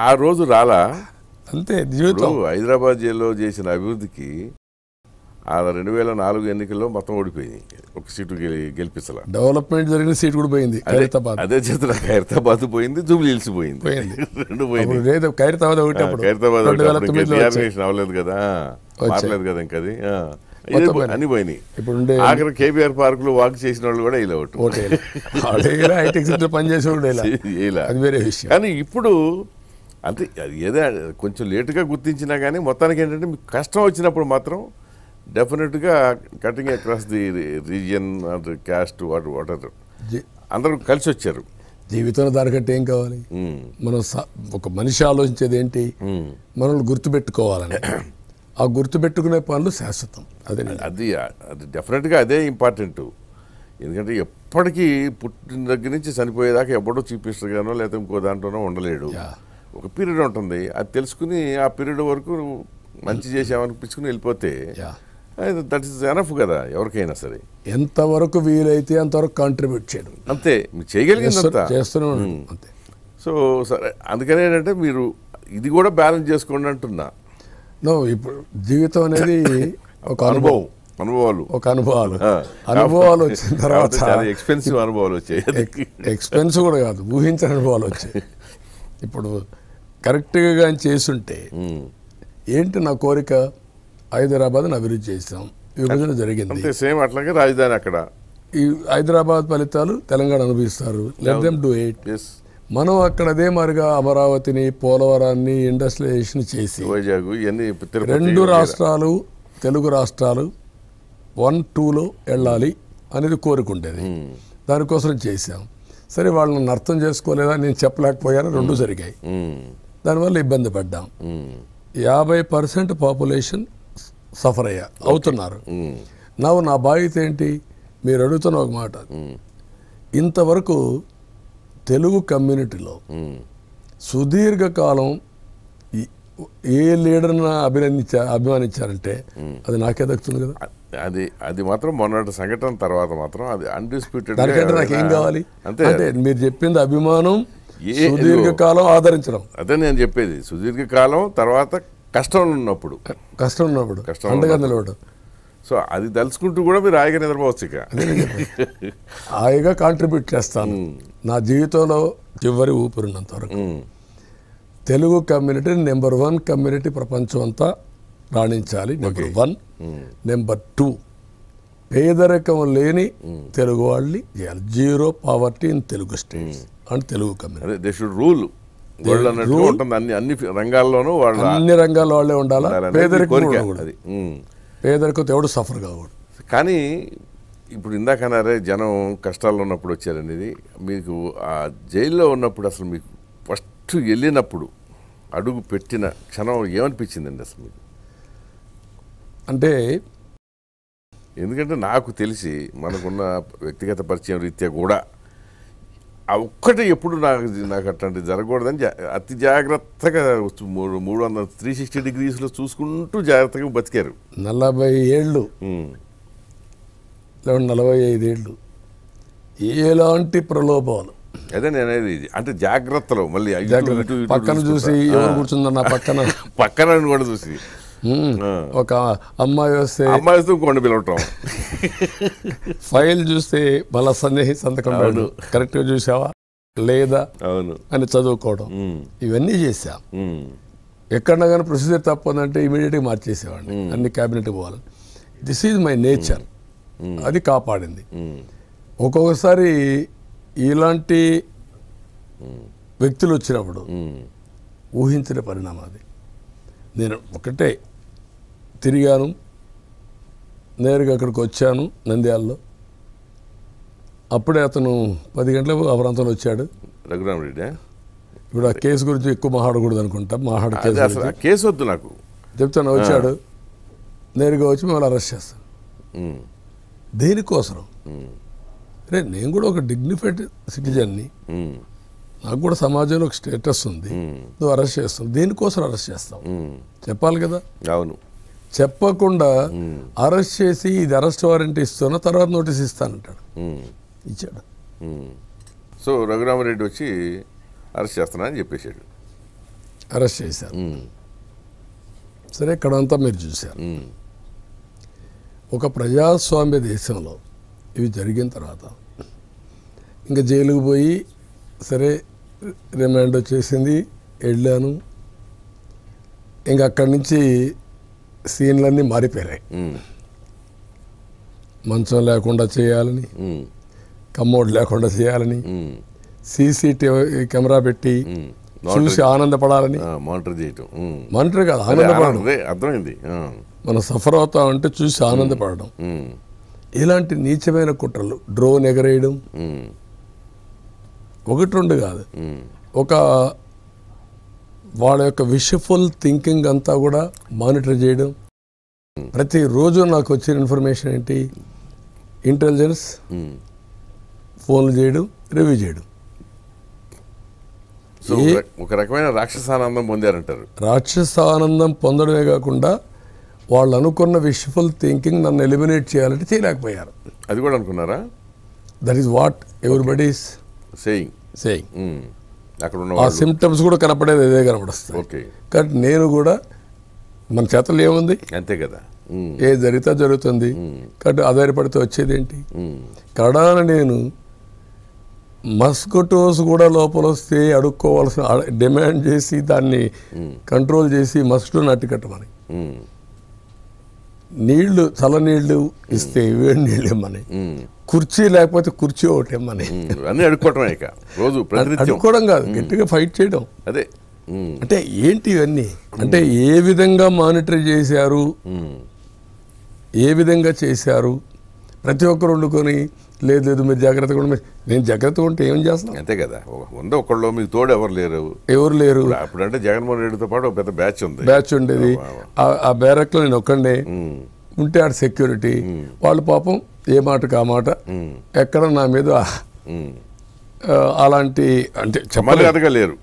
ఆ రోజు రాలా, అంతే జీవితం. ఇప్పుడు హైదరాబాద్ జైల్లో చేసిన అభివృద్ధికి ఆ 2004 ఎన్నికల్లో మొత్తం ఓడిపోయింది, ఒక సీటు గెలిపించాల. డెవలప్మెంట్ జరిగిన సీట్ కూడా పోయింది ఖైరతాబాద్. అదే చేతుల ఖైరతాబాద్ పోయింది, జూబ్లీ హిల్స్ పోయింది, రెండు పోయింది. లేదు ఖైరతాబాద్ ఒకటి, ఖైరతాబాద్ అవ్వలేదు కదా, మారలేదు కదా ఇంకా అది, అన్ని పోయినాయి. ఇప్పుడు ఆఖరి కేబీఆర్ పార్క్ లో వాక్ చేసిన వాళ్ళు కూడా ఇలా హైటెక్ సిటీ పనిచేసే అది వేరే విషయం. కానీ ఇప్పుడు అంటే ఏదో కొంచెం లేటుగా గుర్తించినా కానీ మొత్తానికి ఏంటంటే మీకు కష్టం వచ్చినప్పుడు మాత్రం డెఫినెట్గా cutting across the region and caste water అందరూ కలిసి వచ్చారు. జీవితంలో దానికంటే ఏం కావాలి? మనం ఒక మనిషి ఆలోచించేది ఏంటి? మనల్ని గుర్తుపెట్టుకోవాలని. ఆ గుర్తుపెట్టుకునే పనులు శాశ్వతం. అది డెఫినెట్గా అదే ఇంపార్టెంట్. ఎందుకంటే ఎప్పటికీ పుట్టిన దగ్గర నుంచి చనిపోయేదాకా ఎప్పుడో చీఫ్ మినిస్టర్ గానో లేకపోతే ఇంకో దాంట్లోనో ఉండలేడు. ఒక పీరియడ్ ఉంటుంది, అది తెలుసుకుని ఆ పీరియడ్ వరకు మంచి చేసామనిపించుకుని వెళ్ళిపోతే దట్ ఈస్ ఎనఫ్ కదా ఎవరికైనా సరే. ఎంతవరకు వీలైతే అంతవరకు కాంట్రిబ్యూట్ చేయడం, అంతే మీరు చేయగలిగిందంతా చేస్తూనే అంతే. సో సరే, అందుకని ఏంటంటే మీరు ఇది కూడా బ్యాలెన్స్ చేసుకోండి అంటున్నా. ఇప్పుడు జీవితం అనేది ఒక అనుభవాలు వచ్చిన తర్వాత ఎక్స్పెన్సివ్ అనుభవాలు వచ్చాయి. ఎక్స్పెన్సివ్ కూడా కాదు, ఊహించిన అనుభవాలు వచ్చాయి. ఇప్పుడు కరెక్ట్గా కానీ చేసుంటే ఏంటి నా కోరిక, హైదరాబాద్ని అభివృద్ధి చేసాం, విభజన జరిగింది, సేమ్ అట్లాగే రాజధాని అక్కడ, ఈ హైదరాబాద్ ఫలితాలు తెలంగాణ అనుభవిస్తారు, లెట్ దెమ్ డూ ఇట్. మనం అక్కడ అదే మాదిరిగా అమరావతిని, పోలవరాన్ని ఇండస్ట్రియలైజేషన్ చేసి రెండు రాష్ట్రాలు, తెలుగు రాష్ట్రాలు 1, 2లో వెళ్ళాలి అనేది కోరుకుంటేది. దానికోసం చేశాం. సరే, వాళ్ళని అర్థం చేసుకోలేదా, నేను చెప్పలేకపోయాను, రెండు జరిగాయి. దానివల్ల ఇబ్బంది పడ్డాం. 50% పాపులేషన్ సఫర్ అవుతున్నారు. నా బాధ్యత ఏంటి? మీరు అడుగుతున్న ఒక మాట, ఇంతవరకు తెలుగు కమ్యూనిటీలో సుదీర్ఘకాలం ఏ లీడర్ని అభిమానించారంటే అది నాకే దక్కుతుంది కదా. అది మాత్రం మొన్నటి సంఘటన తర్వాత మాత్రం అది అన్డిస్ప్యూటెడ్. దానికంటే నాకేం కావాలి? అంటే మీరు చెప్పింది అభిమానం, సుదీర్ఘకాలం ఆదరించడం. అదే నేను చెప్పేది, సుదీర్ఘకాలం తర్వాత కష్టం ఉన్నప్పుడు అండగా నిలవడం. సో అది తలుచుకుంటూ కూడా మీరు హాయిగా నిద్రపోవచ్చు. ఇక హాయిగా కాంట్రిబ్యూట్ చేస్తాను. నా జీవితంలో చివరి ఊపిరినంత వరకు తెలుగు కమ్యూనిటీ నెంబర్ 1 కమ్యూనిటీ ప్రపంచం అంతా రాణించాలి. నెంబర్ 1. నెంబర్ 2, పేదరికం లేని తెలుగు వాళ్ళని చేయాలి. 0 poverty in Telugu states and Telugu community. They should rule. అన్ని రంగాల్లోనూ అన్ని రంగాల్లో వాళ్ళే ఉండాలి. పేదరికం ఎవడు సఫర్ కావడు. కానీ ఇప్పుడు ఇందాకన్నారే జనం కష్టాల్లో ఉన్నప్పుడు వచ్చారనేది, మీకు ఆ జైల్లో ఉన్నప్పుడు అసలు మీకు ఫస్ట్ వెళ్ళినప్పుడు అడుగు పెట్టిన క్షణం ఏమనిపించిందండి అసలు మీకు? అంటే ఎందుకంటే నాకు తెలిసి మనకున్న వ్యక్తిగత పరిచయం రీత్యా కూడా ఆ ఒక్కటే ఎప్పుడు నాకు అట్లాంటిది జరగకూడదని అతి జాగ్రత్తగా 360 డిగ్రీస్లో చూసుకుంటూ జాగ్రత్తగా బతికారు. 40 ఏళ్ళు 45 ఏళ్ళు ఎలాంటి ప్రలోభాలు. అదే నేనేది అంటే జాగ్రత్తలో మళ్ళీ పక్కన చూసి ఎవరు కూర్చుందన్న పక్కన కూడా చూసి ఒక అమ్మాయి వస్తే కొండ పిలవటం, ఫైల్ చూస్తే మళ్ళా సంతకం కరెక్ట్గా చూసావా లేదా అని చదువుకోవడం, ఇవన్నీ చేసాం. ఎక్కడన్నా కానీ ప్రొసీజర్ తప్పదంటే ఇమీడియట్గా మార్చేసేవాడిని, అన్ని క్యాబినెట్ పోవాలి. This is my nature. అది కాపాడింది. ఒక్కొక్కసారి ఇలాంటి వ్యక్తులు వచ్చినప్పుడు ఊహించిన పరిణామం అది. నేను ఒకటే తిరిగాను, నేరుగా అక్కడికి వచ్చాను నంద్యాలలో. అప్పుడే అతను 10 గంటలకు ఆ ప్రాంతంలో వచ్చాడు. రఘురామరెడ్డి ఇప్పుడు ఆ కేసు గురించి ఎక్కువ మాట్లాడకూడదు అనుకుంటా. కేసు వద్దు నాకు చెప్తాను. వచ్చాడు, నేరుగా వచ్చి మిమ్మల్ని అరెస్ట్ చేస్తాను. దేనికోసం? రే, నేను కూడా ఒక డిగ్నిఫైడ్ సిటిజన్ని, నాకు కూడా సమాజంలో ఒక స్టేటస్ ఉంది, నువ్వు అరెస్ట్ చేస్తావు. దేనికోసం అరెస్ట్ చేస్తావు చెప్పాలి కదా. అవును, చెప్పకుండా అరెస్ట్ చేసి ఇది అరెస్ట్ వారెంట్ ఇస్తున్నా, తర్వాత నోటీస్ ఇస్తానంటాడు. ఇచ్చాడు. సో రఘురామరెడ్డి వచ్చి అరెస్ట్ చేస్తున్నా అని చెప్పేశాడు. అరెస్ట్ చేశారు. సరే ఇక్కడంతా మీరు చూశారు. ఒక ప్రజాస్వామ్య దేశంలో ఇవి జరిగిన తర్వాత ఇంకా జైలుకు పోయి సరే రిమాండ్ వచ్చేసింది, వెళ్ళాను. ఇంకా అక్కడి నుంచి సీన్లన్నీ మారిపోయాయి. మంచం లేకుండా చేయాలని, కమ్మోడ్ లేకుండా చేయాలని, సీసీటీవీ కెమెరా పెట్టి చూసి ఆనందపడాలని. మానిటర్ కాదు, ఆనందపడడం. అర్థమైంది. మనం సఫర్ అవుతా ఉంటే చూసి ఆనందపడడం. ఇలాంటి నీచమైన కుట్రలు, డ్రోన్ ఎగరేయడం, ఒకటి రెండు కాదు, ఒక వాళ్ళ యొక్క విషఫుల్ థింకింగ్ అంతా కూడా మానిటర్ చేయడం. ప్రతిరోజు నాకు వచ్చిన ఇన్ఫర్మేషన్ ఏంటి? ఇంటెలిజెన్స్ ఫోన్లు చేయడం, రివ్యూ చేయడం. ఒక రకమైన రాక్షసానందం పొందారంటారు. రాక్షసానందం పొందడమే కాకుండా వాళ్ళు అనుకున్న విషఫుల్ థింకింగ్ నన్ను ఎలిమినేట్ చేయాలంటే చేయలేకపోయారు. అది కూడా అనుకున్నారా? That is what everybody is saying. అక్కడ ఉన్న ఆ సిమ్టమ్స్ కూడా కనపడేది అదే కనపడొస్తుంది. ఓకే. కాబట్టి నేను కూడా మన చేతలు ఏముంది, అంతే కదా, ఏ జరిగితే జరుగుతుంది. కాబట్టి ఆధారపడితే వచ్చేది ఏంటి? కడాన నేను మస్కిటోస్ కూడా లోపల వస్తే అడుక్కోవాల్సిన, డిమాండ్ చేసి దాన్ని కంట్రోల్ చేసి మస్కిటోని అట్టికట్టమని, నీళ్లు చల్లనీళ్లు ఇస్తే వేడి నీళ్ళు ఇమ్మని, కుర్చీ లేకపోతే కుర్చీ ఒకటి ఇమ్మని. అన్నీ అడుక్కోవటమే. ఇక రోజు అడుక్కోవడం కాదు, గట్టిగా ఫైట్ చేయడం. అదే అంటే ఏంటి ఇవన్నీ? అంటే ఏ విధంగా మానిటర్ చేశారు, ఏ విధంగా చేశారు? ప్రతి ఒక్కరు వండుకొని లేదు లేదు మీరు జాగ్రత్తగా ఉండి, నేను జాగ్రత్తగా ఉంటే ఏం చేస్తాను? అంతే కదా. ఒకళ్ళు మీకు తోడు ఎవరు లేరు. అప్పుడంటే జగన్మోహన్ రెడ్డితో పాటు ఒక పెద్ద బ్యాచ్ ఉండేది. ఆ బ్యారక్లో నేను ఒక్కడే ఉంటే ఆడ సెక్యూరిటీ. వాళ్ళు పాపం ఏ మాటకు ఆ మాట, ఎక్కడ నా మీద అలాంటి అంటే మర్యాదగా లేరు,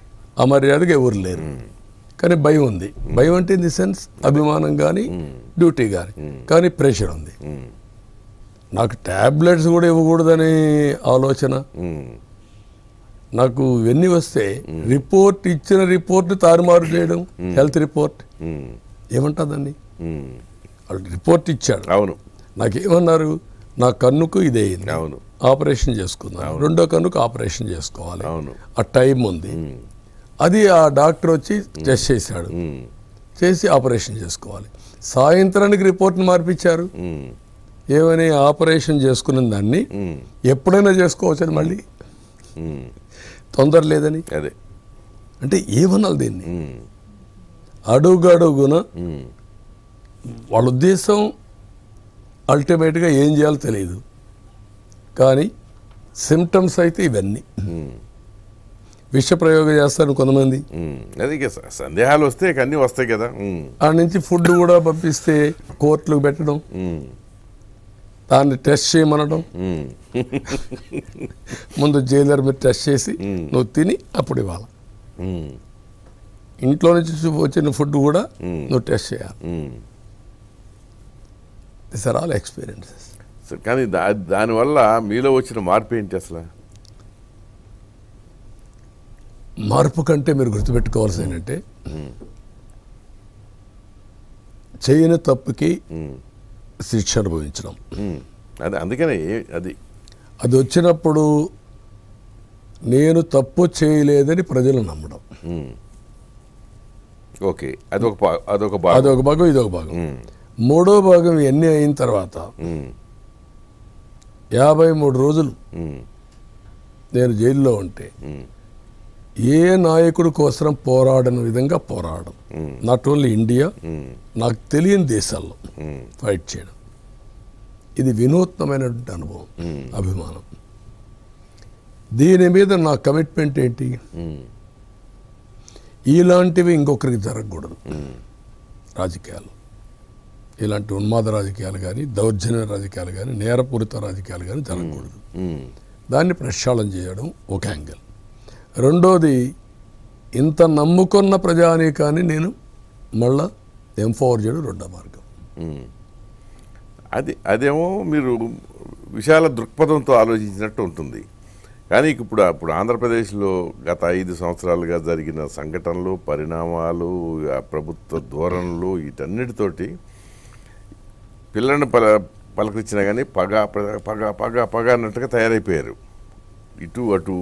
అమర్యాదగా ఎవరు లేరు. కానీ భయం ఉంది. భయం అంటే ఇన్ ది సెన్స్ అభిమానం కానీ డ్యూటీ కానీ, కానీ ప్రెషర్ ఉంది. నాకు ట్యాబ్లెట్స్ కూడా ఇవ్వకూడదనే ఆలోచన. నాకు ఇవన్నీ వస్తే రిపోర్ట్ ఇచ్చిన రిపోర్ట్ తారుమారు చేయడం. హెల్త్ రిపోర్ట్ ఏమంటుందండి, వాళ్ళు రిపోర్ట్ ఇచ్చాడు. అవును. నాకేమన్నారు, నా కన్నుకు ఇదే ఆపరేషన్ చేసుకున్నాను, రెండో కన్నుకు ఆపరేషన్ చేసుకోవాలి, ఆ టైం ఉంది. అది ఆ డాక్టర్ వచ్చి టెస్ట్ చేశాడు, చేసి ఆపరేషన్ చేసుకోవాలి. సాయంత్రానికి రిపోర్ట్ని మార్పించారు. ఏమని? ఆపరేషన్ చేసుకున్న దాన్ని ఎప్పుడైనా చేసుకోవచ్చని, మళ్ళీ తొందర లేదని. అదే అంటే ఏమనాలి దీన్ని? అడుగడుగున వాళ్ళ ఉద్దేశం అల్టిమేట్గా ఏం చేయాలో తెలియదు, కానీ సిమ్టమ్స్ అయితే ఇవన్నీ. విషప్రయోగం చేస్తారు కొంతమంది. అది సందేహాలు వస్తే అన్నీ వస్తాయి కదా. ఆ నుంచి ఫుడ్ కూడా పంపిస్తే కోర్టులకు పెట్టడం, దాన్ని టెస్ట్ చేయమనడం. ముందు జైలర్ మీరు టెస్ట్ చేసి నువ్వు తిని అప్పుడు ఇవ్వాలి. ఇంట్లో నుంచి వచ్చిన ఫుడ్ కూడా నువ్వు టెస్ట్ చేయాలి. This are all experiences. కానీ దానివల్ల మీలో వచ్చిన మార్పు ఏంటి అసలు? మార్పు కంటే మీరు గుర్తుపెట్టుకోవాల్సింది ఏంటంటే, చేయని తప్పుకి శిక్ష అనుభవించడం. అదే అందుకనే అది వచ్చినప్పుడు నేను తప్పు చేయలేదని ప్రజలు నమ్మడం. ఓకే, అదొక భాగం, ఇదొక భాగం. మూడో భాగం ఎన్ని అయిన తర్వాత 53 రోజులు నేను జైల్లో ఉంటే ఏ నాయకుడి కోసం పోరాడని విధంగా పోరాడడం. నాట్ ఓన్లీ ఇండియా, నాకు తెలియని దేశాల్లో ఫైట్ చేయడం. ఇది వినూత్నమైనటువంటి అనుభవం, అభిమానం. దీని మీద నా కమిట్మెంట్ ఏంటి? ఇలాంటివి ఇంకొకరికి జరగకూడదు. రాజకీయాలు, ఇలాంటి ఉన్మాద రాజకీయాలు కానీ, దౌర్జన్య రాజకీయాలు కానీ, నేరపూరిత రాజకీయాలు కానీ జరగకూడదు. దాన్ని ప్రక్షాళన చేయడం ఒక యాంగిల్. రెండోది, ఇంత నమ్ముకున్న ప్రజానీకాన్ని నేను మళ్ళా ఎంపవర్ చేయడం రెండో మార్గం. అదేమో మీరు విశాల దృక్పథంతో ఆలోచించినట్టు ఉంటుంది. కానీ ఇప్పుడు ఆంధ్రప్రదేశ్లో గత 5 సంవత్సరాలుగా జరిగిన సంఘటనలు, పరిణామాలు, ఆ ప్రభుత్వ ధోరణులు, వీటన్నిటితోటి పిల్లల్ని పలకరించినా కానీ పగ పగ పగ పగ అన్నట్టుగా తయారైపోయారు. ఇటు అటు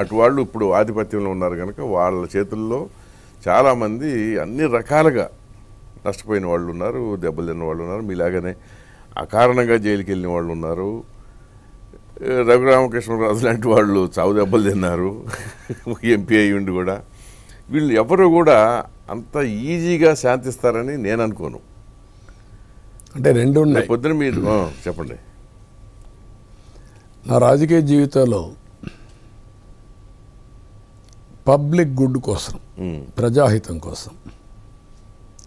అటు వాళ్ళు ఇప్పుడు ఆధిపత్యంలో ఉన్నారు కనుక వాళ్ళ చేతుల్లో చాలామంది అన్ని రకాలుగా నష్టపోయిన వాళ్ళు ఉన్నారు, దెబ్బలు తిన్న వాళ్ళు ఉన్నారు, మీలాగానే అకారణంగా జైలుకి వెళ్ళిన వాళ్ళు ఉన్నారు, రఘురామకృష్ణరాజు లాంటి వాళ్ళు చావు దెబ్బలు తిన్నారు, ఎంపీ అయ్యి ఉండి కూడా. వీళ్ళు ఎవరు కూడా అంత ఈజీగా శాంతిస్తారని నేను అనుకోను. అంటే రెండు ఉన్నాయి. పొద్దున మీరు చెప్పండి. నా రాజకీయ జీవితంలో పబ్లిక్ గుడ్ కోసం, ప్రజాహితం కోసం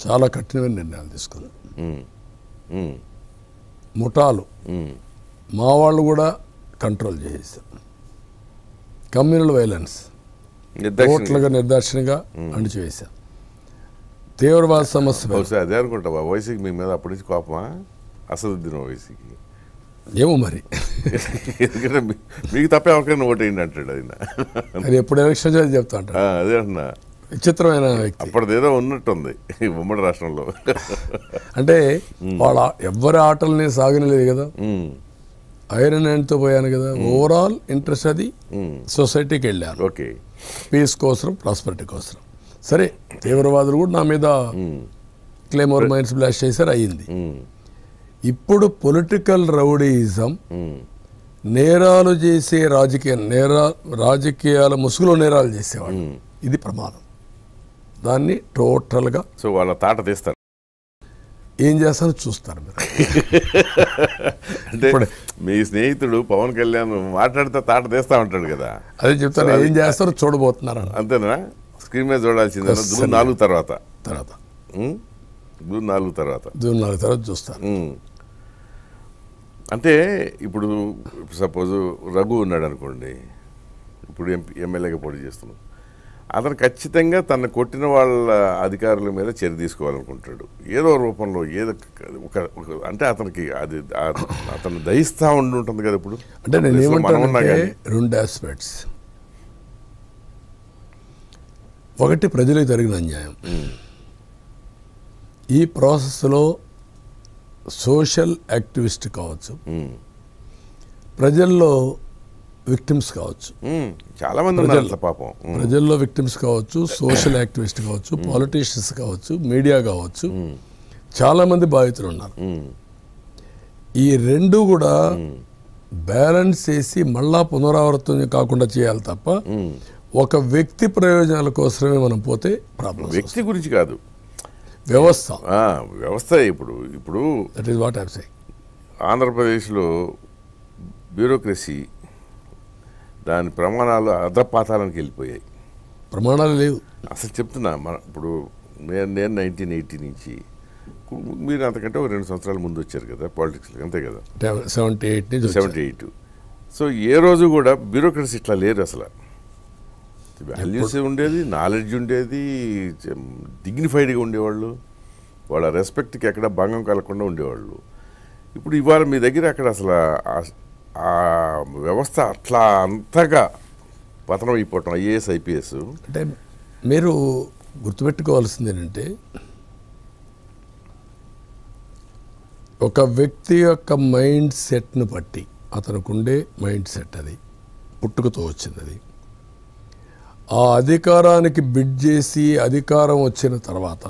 చాలా కఠినమైన నిర్ణయాలు తీసుకున్నాను. ముఠాలు మా వాళ్ళు కూడా కంట్రోల్ చేసేసారు. కమ్యూనల్ వైలెన్స్ ఓట్లుగా నిర్దాక్షిణ్యంగా అణిచివేశారు. తీవ్రవాద సమస్య బహుశా అదే అనుకుంటా వైసీకి మీ మీద అప్పటి నుంచి కోపమా? అసదుద్దీన్ వైసీకి ఏమో మరి. ఎందుకంటే మీకు తప్ప ఎవరికైనా ఓటేయండి అంటాడు ఆయన. అది ఎప్పుడు ఎలక్షన్ చేసి చెప్తా అంటాడు. అదే అంటున్నా, విచిత్రమైన వ్యక్తి. అప్పటిదేదో ఉన్నట్టుంది ఉమ్మడి రాష్ట్రంలో. అంటే వాళ్ళ ఎవ్వరి ఆటల్ని సాగనలేదు కదా, ఐరన్ హ్యాండ్తో పోయాను కదా. ఓవరాల్ ఇంట్రెస్ట్ అది సొసైటీకి వెళ్ళాను. ఓకే, పీస్ కోసం, ప్రాస్పరిటీ కోసం. సరే, తీవ్రవాదులు కూడా నా మీద క్లెయిమోర్ మైన్స్ బ్లాస్ట్ చేశారు, అయ్యింది. ఇప్పుడు పొలిటికల్ రౌడీయిజం, నేరాలు చేసే రాజకీయాల ముసుగులో నేరాలు చేసేవాళ్ళు, ఇది ప్రమాదం. దాన్ని టోటల్గా సో వాళ్ళ తాట తీస్తారు. ఏం చేస్తానో చూస్తారు మీరు. అంటే మీ స్నేహితుడు పవన్ కళ్యాణ్ మాట్లాడితే తాట తీస్తా ఉంటాడు కదా, అదే చెప్తాను. ఏం చేస్తారో చూడబోతున్నారు అంతేనా? స్క్రీన్ మీద చూడాల్సిందే. జూన్ 4 తర్వాత జూన్ 4 తర్వాత చూస్తారు. అంటే ఇప్పుడు సపోజ్ రఘు ఉన్నాడు అనుకోండి, ఇప్పుడు ఎమ్మెల్యేగా పోటీ చేస్తున్నాడు. అతను ఖచ్చితంగా తను కొట్టిన వాళ్ళ అధికారుల మీద చర్య తీసుకోవాలనుకుంటాడు ఏదో రూపంలో, ఏదో అంటే అతనికి అది అతను దహిస్తూ ఉంటుంది కదా. ఇప్పుడు అంటే నేను ఏమంటానంటే 2 ఆస్పెక్ట్స్. ఒకటి, ప్రజలకు జరిగిన అన్యాయం. ఈ ప్రాసెస్లో సోషల్ యాక్టివిస్ట్ కావచ్చు, ప్రజల్లో విక్టిమ్స్ కావచ్చు, చాలా మంది ఉన్నారు పాపం. ప్రజల్లో విక్టిమ్స్ కావచ్చు, సోషల్ యాక్టివిస్ట్ కావచ్చు, పాలిటీషియన్స్ కావచ్చు, మీడియా కావచ్చు, చాలామంది బాధితులు ఉన్నారు. ఈ రెండు కూడా బ్యాలెన్స్ చేసి మళ్ళా పునరావృతం కాకుండా చేయాలి తప్ప ఒక వ్యక్తి ప్రయోజనాల కోసమే మనం పోతే ప్రాబ్లం. వ్యక్తి గురించి కాదు, వ్యవస్థ. ఇప్పుడు that is what I am saying. ఆంధ్రప్రదేశ్లో బ్యూరోక్రసీ దాని ప్రమాణాలు అధపాతాలకు వెళ్ళిపోయాయి. ప్రమాణాలు లేవు అసలు. చెప్తున్నా, ఇప్పుడు నేను 1980 నుంచి, మీరు అంతకంటే 2 సంవత్సరాల ముందు వచ్చారు కదా పాలిటిక్స్లో, అంతే కదా, 78. సో ఏ రోజు కూడా బ్యూరోక్రసీ ఇట్లా లేరు అసలు. వాల్యూస్ ఉండేది, నాలెడ్జ్ ఉండేది, డిగ్నిఫైడ్గా ఉండేవాళ్ళు, వాళ్ళ రెస్పెక్ట్కి ఎక్కడ భంగం కలగకుండా ఉండేవాళ్ళు. ఇప్పుడు ఇవాళ మీ దగ్గర అక్కడ అసలు ఆ వ్యవస్థ అట్లా అంతగా పతనం అయిపోవటం, ఐఏఎస్ ఐపీఎస్. అంటే మీరు గుర్తుపెట్టుకోవాల్సింది ఏంటంటే, ఒక వ్యక్తి యొక్క మైండ్ సెట్ను బట్టి, అతనికి ఉండే మైండ్ సెట్, అది పుట్టుకతో వచ్చింది. అది ఆ అధికారానికి బిడ్ చేసి అధికారం వచ్చిన తర్వాత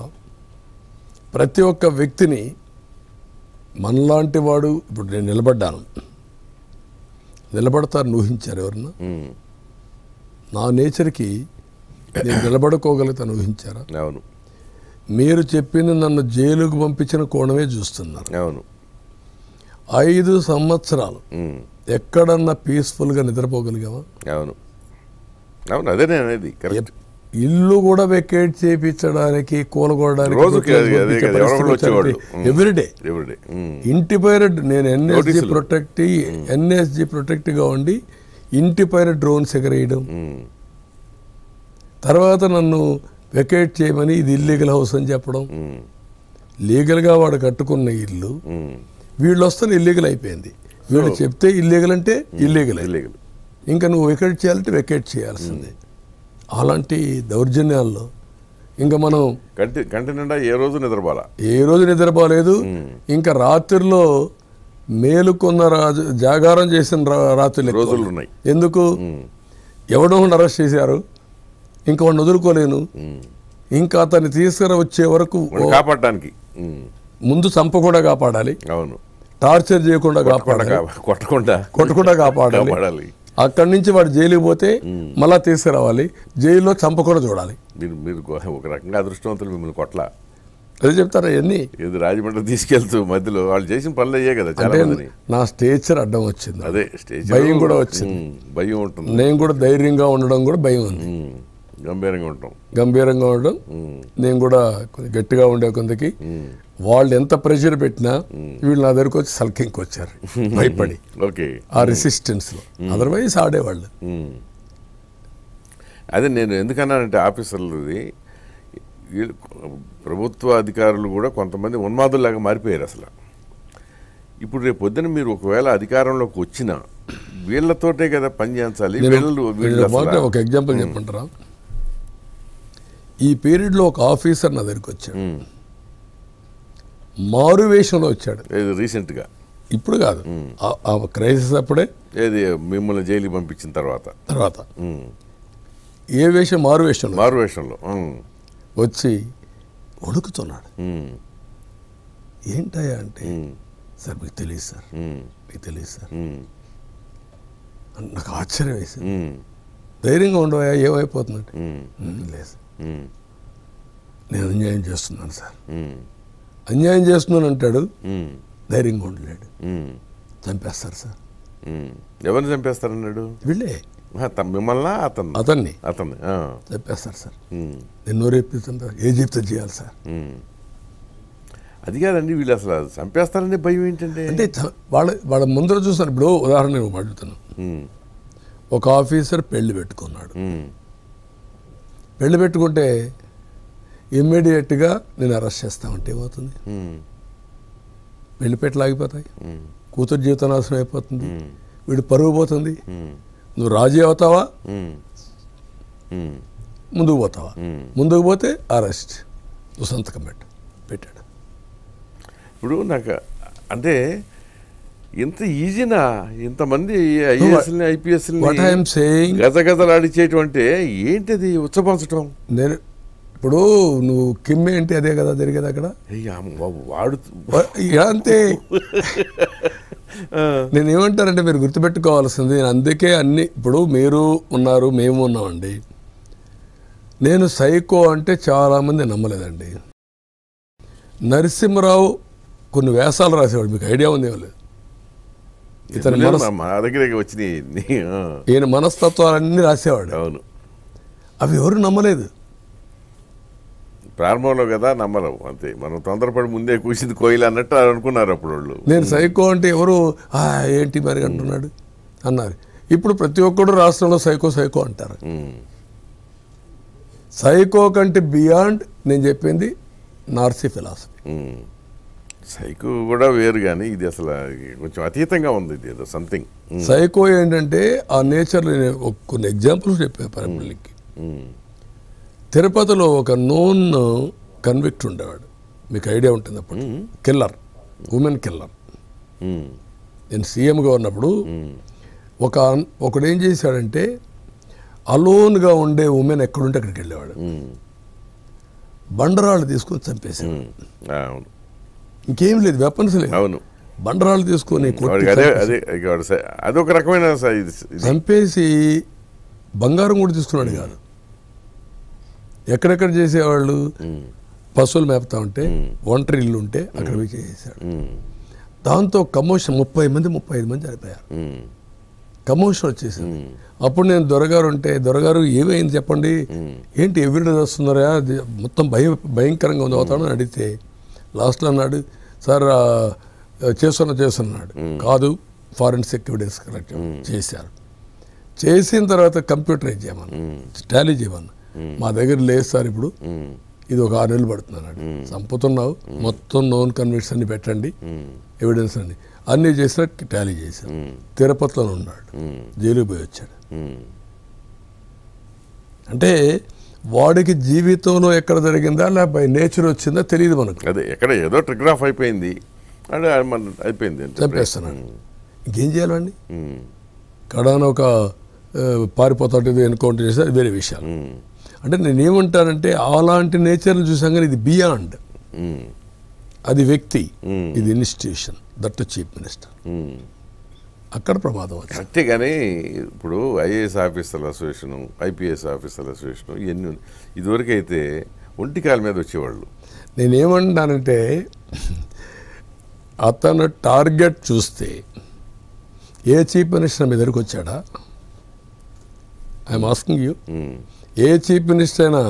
ప్రతి ఒక్క వ్యక్తిని, మనలాంటి వాడు, ఇప్పుడు నేను నిలబడతారు ఊహించారు ఎవరన్నా? నా నేచర్కి నేను నిలబడుకోగలుగుతాను ఊహించారా? అవును. మీరు చెప్పింది నన్ను జైలుకు పంపించిన కోణమే చూస్తున్నారు. అవును. 5 సంవత్సరాలు ఎక్కడన్నా పీస్ఫుల్గా నిద్రపోగలిగావా? అవును, అవును, అదే నేను అనేది కరెక్ట్. ఇల్లు కూడా వెకేట్ చేయించడానికి, కూలగొడడానికి ఎవ్రీడే. ఇంటి పైన నేను ఎన్ఎస్జి ప్రొటెక్ట్గా ఉండి ఇంటి పైన డ్రోన్స్ ఎగరేయడం, తర్వాత నన్ను వెకేట్ చేయమని ఇది ఇల్లీగల్ హౌస్ అని చెప్పడం. లీగల్గా వాడు కట్టుకున్న ఇల్లు వీళ్ళు వస్తే ఇల్లీగల్ అయిపోయింది. వీళ్ళు చెప్తే ఇల్లీగల్ అంటే ఇల్లీగల్. ఇంకా నువ్వు వెకేట్ చేయాలంటే వెకేట్ చేయాల్సిందే. అలాంటి దౌర్జన్యాల్లో ఇంకా మనం కంటి నిండా ఏ రోజు నిద్రపోలేదు. ఇంకా రాత్రిలో మేలుకున్న జాగారం చేసిన రోజులు ఉన్నాయి. ఎందుకు? ఎవడో అరెస్ట్ చేశారు, ఇంకా వాడిని వదులుకోలేను, ఇంకా అతన్ని తీసుకురా వచ్చే వరకు కాపాడడానికి ముందు చంపకుండా కాపాడాలి, అవును, టార్చర్ చేయకుండా కాపాడాలి, కొట్టకుండా కాపాడాలి. అక్కడి నుంచి వాడు జైలుకి పోతే మళ్ళా తీసుకురావాలి, జైల్లో చంపకుండా చూడాలి. మీరు ఒక రకంగా అదృష్టవంతులు, మిమ్మల్ని కొట్ల అదే చెప్తారా ఇవన్నీ. ఇది రాజమండ్రి తీసుకెళ్తూ మధ్యలో వాళ్ళు చేసిన పనులు అయ్యే కదా చాలా మంది. నా స్టేచర్ అడ్డం వచ్చింది, అదే స్టేజ్ భయం కూడా వచ్చింది, భయం ఉంటుంది. నేను కూడా ధైర్యంగా ఉండడం కూడా భయం ఉంది, గంభీరంగా ఉండడం. నేను కూడా గట్టిగా ఉండే కొందకి వాళ్ళు ఎంత ప్రెషర్ పెట్టినా వీళ్ళు నా దగ్గరకు వచ్చి సల్కింగ్కి వచ్చారు భయపడి, ఆ రెసిస్టెన్స్ లో. అదర్వైజ్ ఆడేవాళ్ళు. అదే నేను ఎందుకన్నానంటే ఆఫీసర్లది ప్రభుత్వ అధికారులు కూడా కొంతమంది ఉన్మాదుల్లాగా మారిపోయారు అసలు. ఇప్పుడు రేపు పొద్దున మీరు ఒకవేళ అధికారంలోకి వచ్చినా వీళ్ళతోటే కదా పని చేయించాలి. ఒక ఎగ్జాంపుల్ చెప్పంటారా? ఈ పీరియడ్లో ఒక ఆఫీసర్ నా దగ్గరికి వచ్చాడు, మారు వేషంలో వచ్చాడు. రీసెంట్గా, ఇప్పుడు కాదు, ఆ క్రైసిస్ అప్పుడే, ఏది మిమ్మల్ని జైలుకి పంపించిన తర్వాత ఏ వేషం? మారు వేషంలో వచ్చి వణుకుతున్నాడు. ఏంటయ్యా అంటే, సార్ మీకు తెలియదు సార్ నాకు ఆశ్చర్యం వేసింది. ధైర్యంగా ఉండవా, ఏమైపోతుందంటే, లేదు నేను అన్యాయం చేస్తున్నాను సార్. అన్యాయం చేస్తున్నాను అంటాడు, ధైర్యంగా ఉండలేడు. చంపేస్తారు సార్. ఎవరిని చంపేస్తారన్నాడు? వీళ్ళే, మిమ్మల్ని అతన్ని చంపేస్తారు సార్. ఎన్నో రేపు చంపారు, ఏ చెప్తే చేయాలి సార్. అది కాదండి, వీళ్ళు అసలు చంపేస్తారనే భయం ఏంటంటే, అంటే వాళ్ళ ముందర చూస్తారు. ఇప్పుడు ఉదాహరణ నేను అడుగుతున్నాను, ఒక ఆఫీసర్ పెళ్లి పెట్టుకున్నాడు. పెళ్లి పెట్టుకుంటే ఇమ్మీడియట్గా నేను అరెస్ట్ చేస్తామంటే ఏమవుతుంది? పెళ్లి పెట్టి ఆగిపోతాయి, కూతురు జీవితం నాశనం అయిపోతుంది, వీడు పరుగు పోతుంది. నువ్వు రాజీ అవుతావా, ముందుకు పోతావా? ముందుకు పోతే అరెస్ట్, నువ్వు సంతకం పెట్టాడు. ఇప్పుడు నాకు అంటే ఇంత ఈజీనా ఇంతమంది ఐఏఎస్ని ఐపీఎస్ని గజగజలాడిచేటువంటి ఏంటిది ఉచ్చపరచడం? నేను ఇప్పుడు నువ్వు కిమ్మే ఏంటి అదే కదా జరిగేది అక్కడ. వాడు అంతే. నేను ఏమంటానంటే మీరు గుర్తుపెట్టుకోవాల్సింది, నేను అందుకే అన్ని, ఇప్పుడు మీరు ఉన్నారు, మేము ఉన్నామండి. నేను సైకో అంటే చాలామంది నమ్మలేదండి. నరసింహరావు కొన్ని వేషాలు రాసేవాడు, మీకు ఐడియా ఉంది లేదు? ఇతని ఈయన మనస్తత్వాలన్నీ రాసేవాడు. అవును, అవి ఎవరు నమ్మలేదు ప్రారంభంలో కదా, నమ్మరు అంతే. మనం తొందరపడి ముందే కూసింది కోయిల్ అన్నట్టు అనుకున్నారు అప్పుడు వాళ్ళు. నేను సైకో అంటే ఎవరు ఏంటి మరి అంటున్నాడు అన్నారు. ఇప్పుడు ప్రతి ఒక్కడు రాష్ట్రంలో సైకో అంటారు. సైకో కంటే బియాండ్ నేను చెప్పింది నార్సీ ఫిలాసఫీ. సైకో కూడా వేరు, కానీ ఇది అసలు కొంచెం అతీతంగా ఉంది. ఇది ఏదో సంథింగ్. సైకో ఏంటంటే ఆ నేచర్లో కొన్ని ఎగ్జాంపుల్స్ చెప్పాను పరంపల్లికి. తిరుపతిలో ఒక నోన్ కన్విక్ట్ ఉండేవాడు, మీకు ఐడియా ఉంటుంది అప్పుడు, కిల్లర్, ఉమెన్ కిల్లర్. నేను సీఎంగా ఉన్నప్పుడు ఒకడు ఏం చేశాడంటే, అలోన్గా ఉండే ఉమెన్ ఎక్కడుంటే అక్కడికి వెళ్ళేవాడు, బండరాళ్ళు తీసుకొని చంపేశాడు. ఇంకేం లేదు, వెపన్స్ లేదు, బండరాళ్ళు తీసుకొని అదొక రకమైన చంపేసి బంగారం కూడా తీసుకున్నాడు కాదు. ఎక్కడెక్కడ చేసేవాళ్ళు, పశువులు మేపుతా ఉంటే, ఒంటరి ఇల్లు ఉంటే అక్కడ పోయి చేసేసాడు. దాంతో కమోషన్ 30 మంది 35 మంది చనిపోయారు. కమోషన్ వచ్చేసింది. అప్పుడు నేను దొరగారు ఉంటే, దొరగారు ఏమైంది చెప్పండి, ఏంటి ఎవిడెన్స్ వస్తున్నారా, మొత్తం భయంకరంగా ఉంది అవుతాడని అడిగితే లాస్ట్లో అన్నాడు, సార్ చేస్తున్నాడు. కాదు, ఫారెన్సిక్ ఎవిడెన్స్ కలెక్ట్ చేశారు. చేసిన తర్వాత కంప్యూటరైజ్ చేయమన్నా, టాలీ చేయమన్నా. మా దగ్గర లేదు సార్, ఇప్పుడు ఇది ఒక 6 నెలలు పడుతుంది అన్నాడు. చంపుతున్నావు, మొత్తం నోన్ కన్విక్ట్స్ అన్ని పెట్టండి, ఎవిడెన్స్ అన్ని చేసినా టాలీ చేశాను. తిరుపతిలో ఉన్నాడు, జైలుకి పోయి వచ్చాడు. అంటే వాడికి జీవితంలో ఎక్కడ జరిగిందా లేకపోతే నేచర్ వచ్చిందా తెలియదు మనకు. అదే ఎక్కడ ఏదో ట్రిగర్ ఆఫ్ అయిపోయింది అంటే అయిపోయింది చంపేస్తున్నాడు. ఇంకేం చేయాలండి? కడాన ఒక పారిపోతాడు ఎన్కౌంటర్ చేస్తే అది వేరే విషయాలు. అంటే నేనేమంటానంటే అలాంటి నేచర్ని చూసాం కానీ ఇది బియాండ్. అది వ్యక్తి, ఇది ఇన్స్టిట్యూషన్, దట్ చీఫ్ మినిస్టర్. అక్కడ ప్రమాదం వచ్చింది. అంతే కానీ ఇప్పుడు ఐఏఎస్ ఆఫీసర్ల అసోసియేషను, ఐపీఎస్ ఆఫీసర్ల అసోసియేషను ఇవన్నీ ఇదివరకు అయితే ఒంటి కాల మీద వచ్చేవాళ్ళు. నేనేమంటానంటే అతను టార్గెట్ చూస్తే ఏ చీఫ్ మినిస్టర్ మీ దగ్గరికి వచ్చాడా? I'm asking you. A chief minister అయినా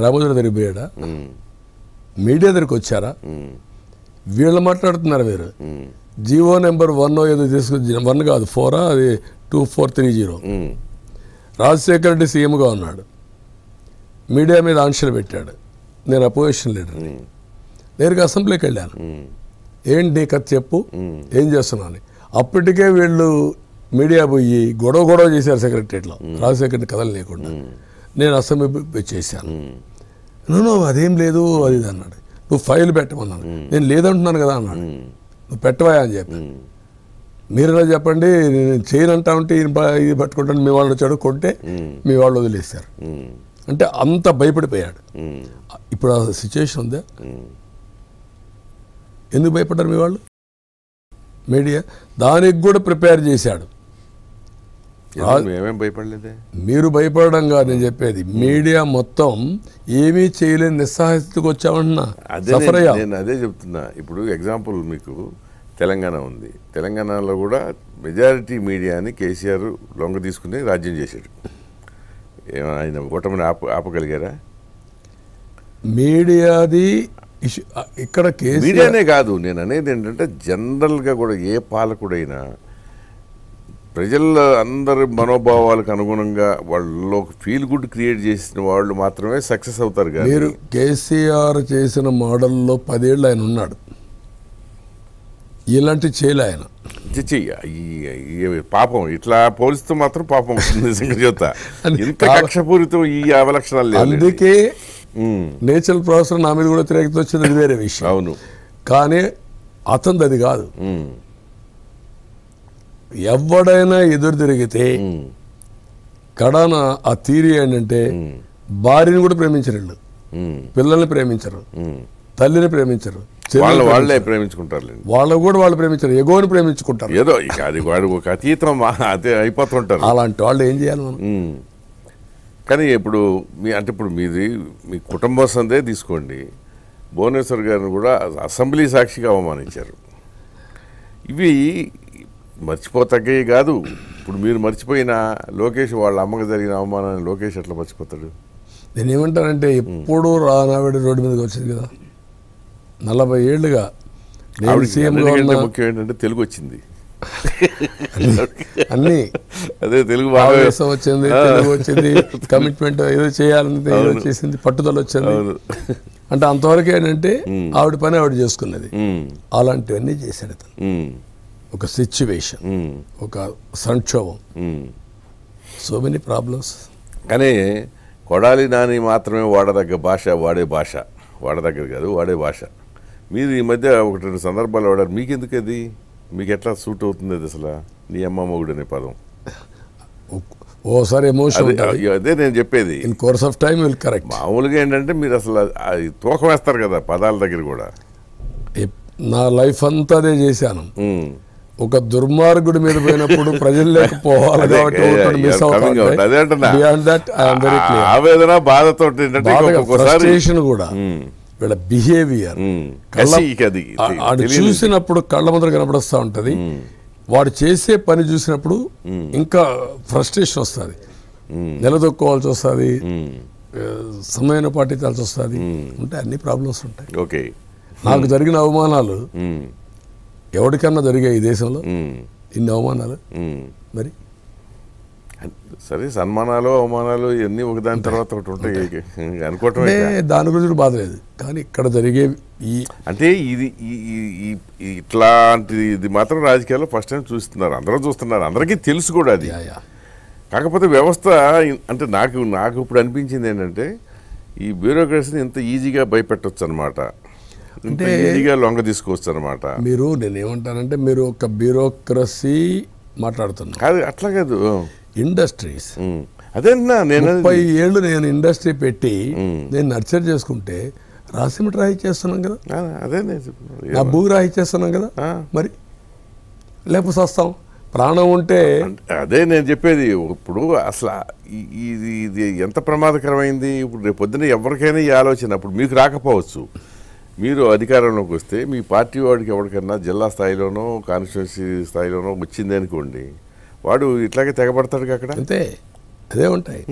రామోజీ దగ్గరికి పోయాడా? మీడియా దగ్గరికి వచ్చారా? వీళ్ళు మాట్లాడుతున్నారు. మీరు జియో నెంబర్ 1 ఏదో తీసుకొచ్చి 1 కాదు 4 అది 2430. రాజశేఖర రెడ్డి సీఎంగా ఉన్నాడు, మీడియా మీద ఆంక్షలు పెట్టాడు. నేను అపోజిషన్ లీడర్ని, నేరుగా అసెంబ్లీకి వెళ్ళాను. ఏంటి నీ కథ చెప్పు, ఏం చేస్తున్నాను. అప్పటికే వీళ్ళు మీడియా పోయి గొడవ చేశారు సెక్రటరియట్లో, రాజశేఖర్ కథలు లేకుండా. నేను అసెంబ్లీ చేశాను. నువ్వు అదేం లేదు అది ఇది అన్నాడు. నువ్వు ఫైల్ పెట్టమన్నాను. నేను లేదంటున్నాను కదా అన్నాడు. నువ్వు పెట్టవా అని చెప్పి, మీరెలా చెప్పండి నేను చేయనంటా ఉంటే ఇది పట్టుకుంటాను. మీ వాళ్ళు వచ్చాడు కొంటే మీ వాళ్ళు వదిలేశారు. అంటే అంత భయపడిపోయాడు. ఇప్పుడు ఆ సిచ్యువేషన్ ఉందా? ఎందుకు భయపడ్డారు మీ వాళ్ళు? మీడియా దానికి కూడా ప్రిపేర్ చేశాడు. మేమేం భయపడలేదే. మీరు భయపడడం కాదు నేను చెప్పేది. మీడియా మొత్తం ఏమీ చేయలేని నిస్సహాయతకు వచ్చామంటున్నా. నేను అదే చెప్తున్నా. ఇప్పుడు ఎగ్జాంపుల్ మీకు తెలంగాణ ఉంది. తెలంగాణలో కూడా మెజారిటీ మీడియాని కేసీఆర్ లొంగ తీసుకుని రాజ్యం చేశాడు. ఆయన ఓటమిని ఆపగలిగారా? మీడియాది ఇక్కడ మీడియానే కాదు, నేను అనేది ఏంటంటే జనరల్గా కూడా ఏ పాలకుడైనా ప్రజల అందరి మనోభావాలకు అనుగుణంగా వాళ్ళలో ఫీల్ గుడ్ క్రియేట్ చేసిన వాళ్ళు మాత్రమే సక్సెస్ అవుతారు. కానీ మీరు కేసీఆర్ చేసిన మోడల్లో 10 ఏళ్ళు ఆయన ఉన్నాడు. ఇలాంటి చేయలే ఆయన. పాపం ఇట్లా పోలిస్తూ మాత్రం పాపం నిజంగా చెప్తా. ఇంత కక్షపూరితం ఈ అవలక్షణాలు లేదు. అందుకే నేచురల్ ప్రాసెస్ నా మీద కూడా తిరగతి వచ్చింది, అది వేరే విషయం. అవును, కానీ అతనిది అది కాదు. ఎవడైనా ఎదురు తిరిగితే కడాన ఆ థీరీ ఏంటంటే భార్యని కూడా ప్రేమించరు, వీళ్ళు పిల్లల్ని ప్రేమించరు, తల్లిని ప్రేమించరు, వాళ్ళే ప్రేమించుకుంటారు. వాళ్ళు కూడా వాళ్ళు ప్రేమించరు, ఎగోని ప్రేమించుకుంటారు. ఏదో అది వాడు ఒక అతీతం అదే అయిపోతుంటారు. అలాంటి వాళ్ళు ఏం చేయాలి మనం? కానీ ఇప్పుడు ఇప్పుడు మీ కుటుంబ సందే తీసుకోండి. భువనేశ్వర్ గారిని కూడా అసెంబ్లీ సాక్షిగా అవమానించారు. ఇవి మర్చిపోతగ్గవి కాదు. ఇప్పుడు మీరు మర్చిపోయిన లోకేష్ వాళ్ళ అమ్మకి జరిగిన అవమానాన్ని లోకేష్ ఎట్లా మర్చిపోతాడు? నేను ఏమంటానంటే ఎప్పుడు రానావిడ రోడ్డు మీదకి వచ్చింది కదా, 40 ఏళ్ళుగా ముఖ్యం ఏంటంటే తెలుగు వచ్చింది. అన్నీ అదే తెలుగు వచ్చింది, తెలుగు వచ్చింది, కమిట్మెంట్ ఏదో చేయాలని ఏదో చేసింది, పట్టుదల వచ్చింది. అంటే అంతవరకు ఏంటంటే ఆవిడ పని ఆవిడ చేసుకున్నది. అలాంటివన్నీ చేశాడు అతను. ఒక సిచ్యువేషన్, ఒక సంక్షోభం, సో మెనీ ప్రాబ్లమ్స్. కానీ కొడాలి నాని మాత్రమే వాడదగ్గ భాష, వాడదగ్గర కాదు వాడే భాష. మీరు ఈ మధ్య 1-2 సందర్భాలు వాడారు. మీకెందుకు అది? మీకు ఎట్లా సూట్ అవుతుంది అది అసలు? నీ అమ్మ మొగుడు అనే పదం ఓసారి ఎమోషన్, అదే నేను చెప్పేది. In course of time will correct. మామూలుగా ఏంటంటే మీరు అసలు తూకం వేస్తారు కదా పదాల దగ్గర కూడా. నా లైఫ్ అంతా అదే చేశాను. ఒక దుర్మార్గుడి మీద పోయినప్పుడు ప్రజలు లేకపోవాలి కాబట్టి మిస్ ఆవేదన బాధతో కూడా వీళ్ళ బిహేవియర్ చూసినప్పుడు కళ్ళ ముందర కనపడొస్తూ ఉంటుంది. వాడు చేసే పని చూసినప్పుడు ఇంకా ఫ్రస్ట్రేషన్ వస్తుంది, నిలదొక్కోవాల్సి వస్తుంది, సమయాన్ని పాటించాల్సి వస్తుంది. ఉంటే అన్ని ప్రాబ్లమ్స్ ఉంటాయి. ఓకే, నాకు జరిగిన అవమానాలు ఎవరికన్నా జరిగాయి ఈ దేశంలో? ఇన్ని అవమానాలు. మరి సరే, సన్మానాలు అవమానాలు ఇవన్నీ ఒకదాని తర్వాత ఒకటి ఉంటాయి అనుకోవటమే. దాని గురించి బాధ లేదు. కానీ ఇక్కడ జరిగే అంటే ఇది ఇట్లాంటిది మాత్రం రాజకీయాల్లో ఫస్ట్ టైం చూస్తున్నారు, అందరూ చూస్తున్నారు, అందరికీ తెలుసు కూడా అది. కాకపోతే వ్యవస్థ అంటే నాకు ఇప్పుడు అనిపించింది ఏంటంటే ఈ బ్యూరోక్రసీని ఇంత ఈజీగా భయపెట్టవచ్చు అనమాట, ఇంత ఈజీగా లొంగ తీసుకోవచ్చు అనమాట. నేనేమంటానంటే మీరు ఒక బ్యూరోక్రసీ మాట్లాడుతున్నారు కాదు, అట్లా కాదు, ఇండస్ట్రీస్ అదేనా నేను 30 ఏళ్ళు నేను ఇండస్ట్రీ పెట్టి నేను నర్చర్ చేసుకుంటే రాసిమెంట్ రాయిచ్చేస్తున్నాం కదా, అదే నా భూ రాయిచ్చేస్తున్నాం కదా, మరి లేకపోతే వస్తాం ప్రాణం ఉంటే. అదే నేను చెప్పేది. ఇప్పుడు అసలు ఇది ఎంత ప్రమాదకరమైంది. ఇప్పుడు రేపు పొద్దున ఎవరికైనా ఈ ఆలోచన అప్పుడు మీకు రాకపోవచ్చు, మీరు అధికారంలోకి వస్తే మీ పార్టీ వాడికి ఎవరికైనా జిల్లా స్థాయిలోనో కాన్స్టిట్యున్సీ స్థాయిలోనో వచ్చింది అనుకోండి, వాడు ఇట్లాగే తెగబడతాడు అక్కడ, అంతే అదే ఉంటాయి.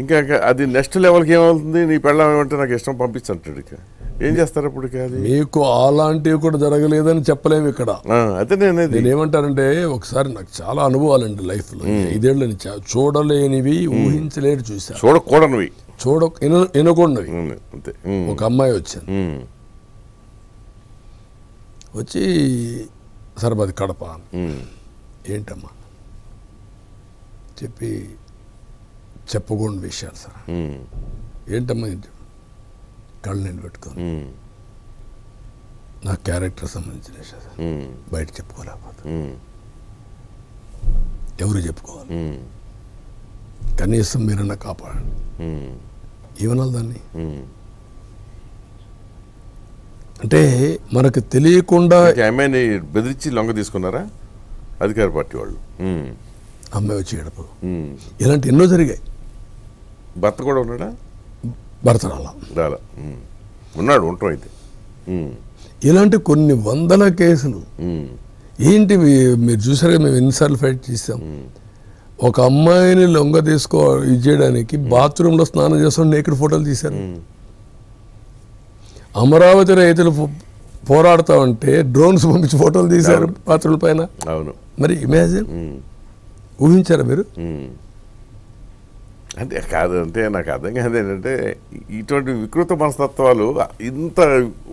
ఇంకా అది నెక్స్ట్ లెవెల్కి ఏమవుతుంది, నీ పెళ్ళం ఏమంటే నాకు ఇష్టం పంపించంటాడు, ఇక ఏం చేస్తారు అప్పుడు? అది మీకు అలాంటివి కూడా జరగలేదని చెప్పలేము ఇక్కడ. అయితే నేనేమంటానంటే ఒకసారి నాకు చాలా అనుభవాలండి లైఫ్లో, 5 ఏళ్ళ నుంచి చూడలేనివి ఊహించలేని చూసా, చూడకూడనివి వినకూడనివి. ఒక అమ్మాయి వచ్చింది, వచ్చి సరే అది కడప, ఏంటమ్మా చెప్పకూడని విషయాలు సార్, ఏంటమ్మా కళ్ళు నేను పెట్టుకోను, నా క్యారెక్టర్ సంబంధించిన విషయాలు సార్, బయట చెప్పుకోలేకపోతే ఎవరు చెప్పుకోవాలి, కనీసం మీరన్నా కాపాడండి, ఏమనాలి దాన్ని. అంటే మనకు తెలియకుండా అమ్మాయిని బెదిరించి లొంగ తీసుకున్నారా అధికార పార్టీ వాళ్ళు? అమ్మాయి వచ్చి గడప, ఇలాంటి ఎన్నో జరిగాయి. భర్త కూడా ఉన్నాడా? భర్త రాలా, ఉన్నాడు, ఉంటాం అయితే. ఇలాంటి కొన్ని వందల కేసులు ఏంటి మీరు చూసారుగా, మేము ఎన్నిసార్లు ఫైట్ చేసాం. ఒక అమ్మాయిని లొంగ ఇది చేయడానికి బాత్రూంలో స్నానం చేస్తాం, నేకెడ్ ఫోటోలు తీశారు. అమరావతి రైతులు పోరాడుతూ ఉంటే డ్రోన్స్ పంపించి ఫోటోలు తీశారు బాత్రూంల పైన. అవును, మరి ఇమాజిన్, ఊహించారా మీరు? అంటే కాదు, అంటే నాకు అర్థం కాదు ఏంటంటే ఇటువంటి వికృత మనస్తత్వాలు ఇంత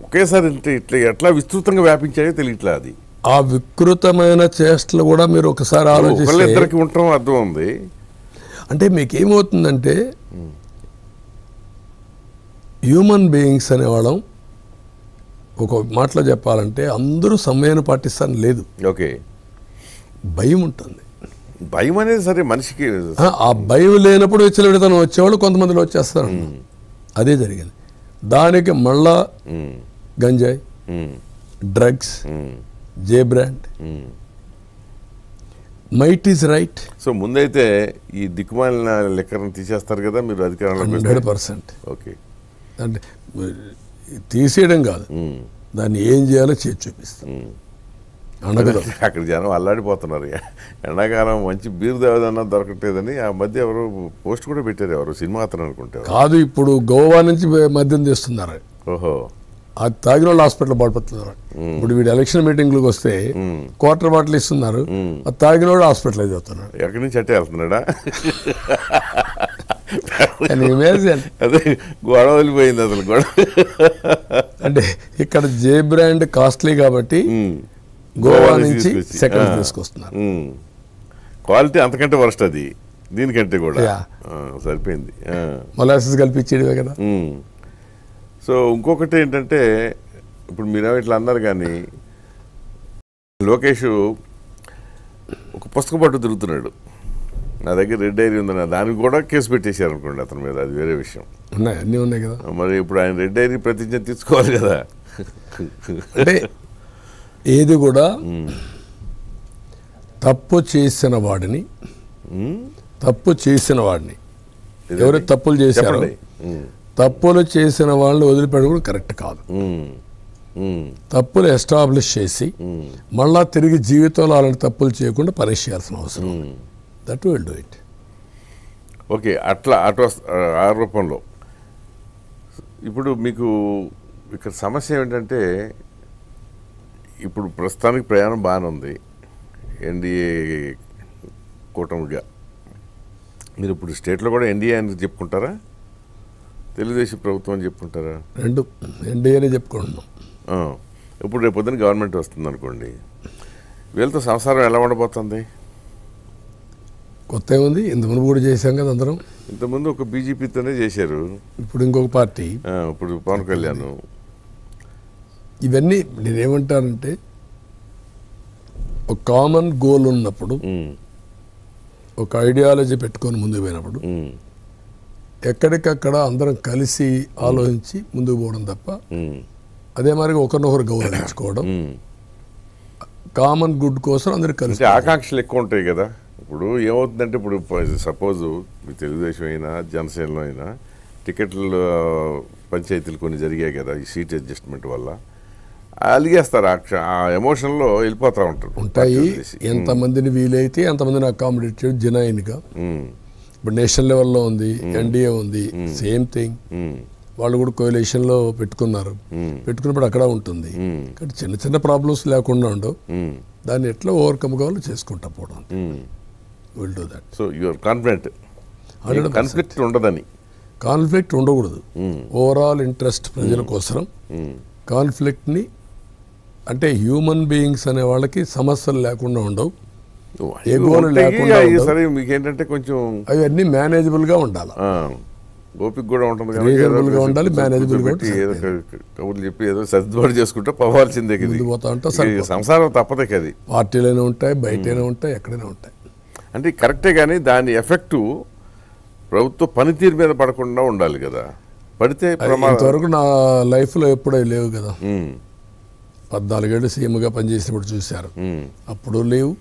ఒకేసారి ఇట్లా ఎట్లా విస్తృతంగా వ్యాపించాయో తెలియట్లే. అది ఆ వికృతమైన చేష్టలు కూడా మీరు ఒకసారి ఆలోచిస్తే ఇద్దరికి ఉండటం అర్థం ఉంది. అంటే మీకేమవుతుందంటే హ్యూమన్ బీయింగ్స్ అనేవాళ్ళం ఒక మాటలో చెప్పాలంటే అందరూ సమయాన్ని పాటిస్తాను లేదు. ఓకే, భయం ఉంటుంది. భయం అనేది సరే మనిషికి, ఆ భయం లేనప్పుడు విచ్చలవిడితనం వచ్చేవాళ్ళు కొంతమందిలో వచ్చేస్తారు. అదే జరిగింది. దానికి మళ్ళా గంజాయి, drugs, J brand, might is right. So ముందైతే ఈ దిక్కుమాలిన లెక్కను తీసేస్తారు కదా మీరు అధికారంలో? 100%. ఓకే, అంటే తీసేయడం కాదు, దాన్ని ఏం చేయాలో చేసి చూపిస్తాం. అక్కడ జనం అల్లాడిపోతున్నారు. ఎండాకాలం మంచి బీరు దేవదన్నా దొరకట్లేదని ఆ మధ్య ఎవరు పోస్ట్ కూడా పెట్టారు, ఎవరు సినిమా అతను అనుకుంటారు. కాదు, ఇప్పుడు గోవా నుంచి మద్యం తీస్తున్నారు. ఓహో, అది తాగిన వాళ్ళు హాస్పిటల్ పడిపోతున్నారు. ఇప్పుడు వీడు ఎలక్షన్ మీటింగ్లకు వస్తే క్వార్టర్ బాటిల్ ఇస్తున్నారు, అది తాగిన వాడు హాస్పిటలైజ్ అవుతున్నాడు. ఎక్కడి నుంచి అట్టే వెళ్తున్నాడా? అదే గొడవ వదిలిపోయింది అసలు గొడవ. అంటే ఇక్కడ జే బ్రాండ్ కాస్ట్లీ కాబట్టి గోవా నుంచి సెకండ్ తీసుకొస్తున్నారు. క్వాలిటీ అంతకంటే వర్స్ట్ అది, దీనికంటే కూడా సరిపోయింది. మొలాసిస్ కల్పించేటివే కదా. సో ఇంకొకటి ఏంటంటే ఇప్పుడు మీరేమో ఇట్లా అన్నారు, కానీ లోకేష్ ఒక పుస్తకం పట్టు తిరుగుతున్నాడు. నా దగ్గర రెడ్ డైరీ ఉందన్న, దానికి కూడా కేసు పెట్టేశారు అనుకోండి అతని మీద, అది వేరే విషయం. ఉన్నాయి, అన్నీ ఉన్నాయి కదా. మరి ఇప్పుడు ఆయన రెడ్ డైరీ ప్రతిజ్ఞ తీసుకోవాలి కదా. అంటే ఏది కూడా తప్పు చేసిన వాడిని ఎవరైతే తప్పులు చేశారో తప్పులు చేసిన వాళ్ళని వదిలిపెట్టడం కరెక్ట్ కాదు. తప్పులు ఎస్టాబ్లిష్ చేసి మళ్ళా తిరిగి జీవితంలో అలాంటి తప్పులు చేయకుండా పనిష్ చేయాల్సిన అవసరం. That will do it. Okay, అట్లా ఆ రూపంలో ఇప్పుడు మీకు ఇక్కడ సమస్య ఏమిటంటే, ఇప్పుడు ప్రస్తుతానికి ప్రయాణం బాగానే ఉంది ఎన్డీఏ కూటమిగా. మీరు ఇప్పుడు స్టేట్లో కూడా ఎన్డీఏ అని చెప్పుకుంటారా, తెలుగుదేశం ప్రభుత్వం అని చెప్పుకుంటారా? రెండు ఎన్డీఏనే చెప్పుకుంటున్నాం. ఇప్పుడు రేపు పొద్దున గవర్నమెంట్ వస్తుంది అనుకోండి, వీళ్ళతో సంసారం ఎలా ఉండబోతుంది? కొత్త ఏముంది, ఇంతకుముందు కూడా చేశాం కదా అందరం. ఇంతకుముందు ఒక బీజేపీతోనే చేశారు, ఇప్పుడు ఇంకొక పార్టీ. ఇప్పుడు పవన్ కళ్యాణ్. ఇవన్నీ నేనేమంటానంటే ఒక కామన్ గోల్ ఉన్నప్పుడు, ఒక ఐడియాలజీ పెట్టుకొని ముందుకు పోయినప్పుడు ఎక్కడికక్కడ అందరం కలిసి ఆలోచించి ముందుకు పోవడం తప్ప, అదే మరి ఒకరినొకరు గౌరవించుకోవడం, కామన్ గుడ్ కోసం అందరు కలిసి ఆకాంక్షలు ఎక్కువ ఉంటాయి కదా. ఇప్పుడు ఏమవుతుందంటే, ఇప్పుడు సపోజ్ తెలుగుదేశం అయినా జనసేనలో అయినా టికెట్ల పంచాయతీలు కొన్ని జరిగాయి కదా ఈ సీట్ అడ్జస్ట్మెంట్ వల్ల, అలిగేస్తారు, ఆ ఎమోషన్లో వెళ్ళిపోతూ ఉంటారు. ఉంటాయి. ఎంతమందిని వీలైతే అంతమందిని అకామిడేట్ చేయడం జెన్యూన్గా. ఇప్పుడు నేషనల్ లెవెల్లో ఉంది, ఎన్డీఏ ఉంది, సేమ్ థింగ్. వాళ్ళు కూడా కోయలేషన్లో పెట్టుకున్నారు, పెట్టుకున్నప్పుడు అక్కడ ఉంటుంది. కానీ చిన్న చిన్న ప్రాబ్లమ్స్ లేకుండా ఉండవు, దాన్ని ఎట్లా ఓవర్కమ్ కావాలో చేసుకుంటా పోవడం. Will do that. So you are confident conflict ఉండదని. కాన్ఫ్లిక్ట్ ఉండకూడదు. ఓవరాల్ ఇంట్రెస్ట్ ప్రజల కోసం. కాన్ఫ్లిక్ట్ని అంటే హ్యూమన్ బీయింగ్స్ అనే వాళ్ళకి సమస్యలు లేకుండా ఉండవు, ఎగోలు లేకుండా. సరే, మీకేంటంటే కొంచెం అవన్నీ మేనేజబుల్గా ఉండాలి, ఓపిక కూడా ఉంటుంది, రీజనబుల్గా ఉండాలి, మేనేజబుల్గా కబుర్లు చెప్పి ఏదో సర్దుబాటు చేసుకుంటే పోవాల్సిందే కదా. పోతా ఉంటే సంసారం తప్పదే కదా. పార్టీలోనే ఉంటాయి, బయటనే ఉంటాయి, ఎక్కడైనా ఉంటాయి. అంటే కరెక్టే, కానీ దాని ఎఫెక్టు ప్రభుత్వ పనితీరు మీద పడకుండా ఉండాలి కదా. పడితే ఇంతవరకు నా లైఫ్లో ఎప్పుడూ లేవు కదా. 14 ఏళ్ళు సీఎంగా పనిచేసినప్పుడు చూశారు, అప్పుడు లేవు.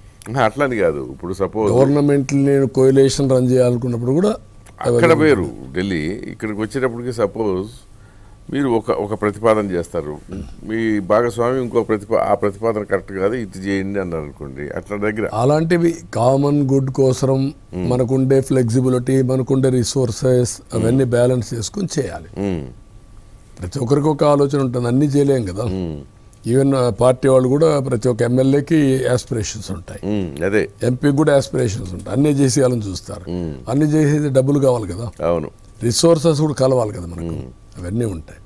అట్లని కాదు, ఇప్పుడు సపోజ్ గవర్నమెంట్ నేను కోయిలేషన్ రన్ చేయాలనుకున్నప్పుడు కూడా అక్కడ వేరు ఢిల్లీ. ఇక్కడికి వచ్చేటప్పటికి సపోజ్ మీరు ఒక ప్రతిపాదన చేస్తారు, మీ భాగస్వామి ఇంకో ఆ ప్రతిపాదన కరెక్ట్ కాదు, ఇది చేయండి అన్నారు అనుకోండి, అట్లా దగ్గర అలాంటివి కామన్ గుడ్ కోసం మనకుండే ఫ్లెక్సిబిలిటీ, మనకుండే రిసోర్సెస్ అవన్నీ బ్యాలెన్స్ చేసుకుని చేయాలి. ప్రతి ఒక్కరికి ఒక ఆలోచన ఉంటుంది, అన్నీ చేయలేం కదా. ఈవెన్ పార్టీ వాళ్ళు కూడా ప్రతి ఒక్క ఎమ్మెల్యేకి యాస్పిరేషన్స్ ఉంటాయి, అదే ఎంపీకి కూడా యాస్పిరేషన్స్ ఉంటాయి. అన్నీ చేసేయాలని చూస్తారు, అన్నీ చేసేది డబ్బులు కావాలి కదా. అవును, రిసోర్సెస్ కూడా కలవాలి కదా మనకు, అవన్నీ ఉంటాయి.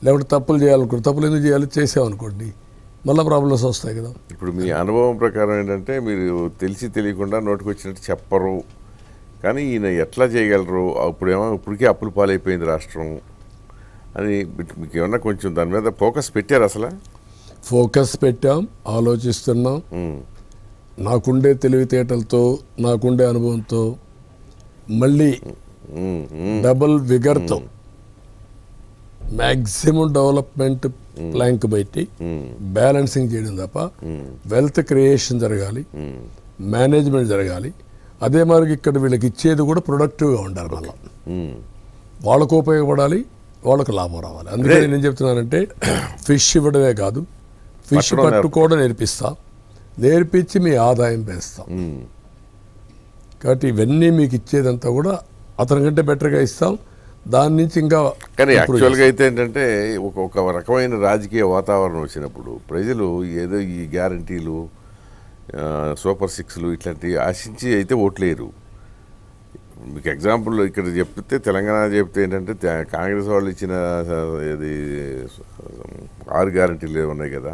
లేకపోతే తప్పులు చేయాలనుకోండి, తప్పులు ఎందుకు చేయాలి, చేసామనుకోండి మళ్ళీ ప్రాబ్లమ్స్ వస్తాయి కదా. ఇప్పుడు మీ అనుభవం ప్రకారం ఏంటంటే, మీరు తెలిసి తెలియకుండా నోటికి వచ్చినట్టు చెప్పరు, కానీ ఈయన ఎట్లా చేయగలరు, ఇప్పటికే అప్పులు పాలైపోయింది రాష్ట్రం అని మీకు ఏమన్నా కొంచెం దాని మీద ఫోకస్ పెట్టారు? అసలు ఫోకస్ పెట్టాం, ఆలోచిస్తున్నాం. నాకుండే తెలివితేటలతో, నాకుండే అనుభవంతో మళ్ళీ డబుల్ విగర్తో మ్యాక్సిమం డెవలప్మెంట్ ప్లాంక్ బయటి బ్యాలెన్సింగ్ చేయడం తప్ప వెల్త్ క్రియేషన్ జరగాలి, మేనేజ్మెంట్ జరగాలి. అదే మరి ఇక్కడ వీళ్ళకి ఇచ్చేది కూడా ప్రొడక్టివ్గా ఉండాలి, మళ్ళీ వాళ్ళకు ఉపయోగపడాలి, వాళ్ళకు లాభం రావాలి. అందుకని నేను చెప్తున్నానంటే ఫిష్ ఇవ్వడమే కాదు, ఫిష్ పట్టుకోవడం నేర్పించి మీ ఆదాయం పెంచుతాం. కాబట్టి ఇవన్నీ మీకు ఇచ్చేదంతా కూడా అతని కంటే బెటర్గా ఇస్తాం. దాని నుంచి ఇంకా కానీ యాక్చువల్గా అయితే ఏంటంటే ఒక రకమైన రాజకీయ వాతావరణం వచ్చినప్పుడు ప్రజలు ఏదో ఈ గ్యారంటీలు, సూపర్ సిక్స్లు ఇట్లాంటివి ఆశించి అయితే ఓట్లేరు. మీకు ఎగ్జాంపుల్ ఇక్కడ చెప్తే, తెలంగాణ చెప్తే ఏంటంటే కాంగ్రెస్ వాళ్ళు ఇచ్చిన ఇది 6 గ్యారంటీలు ఉన్నాయి కదా,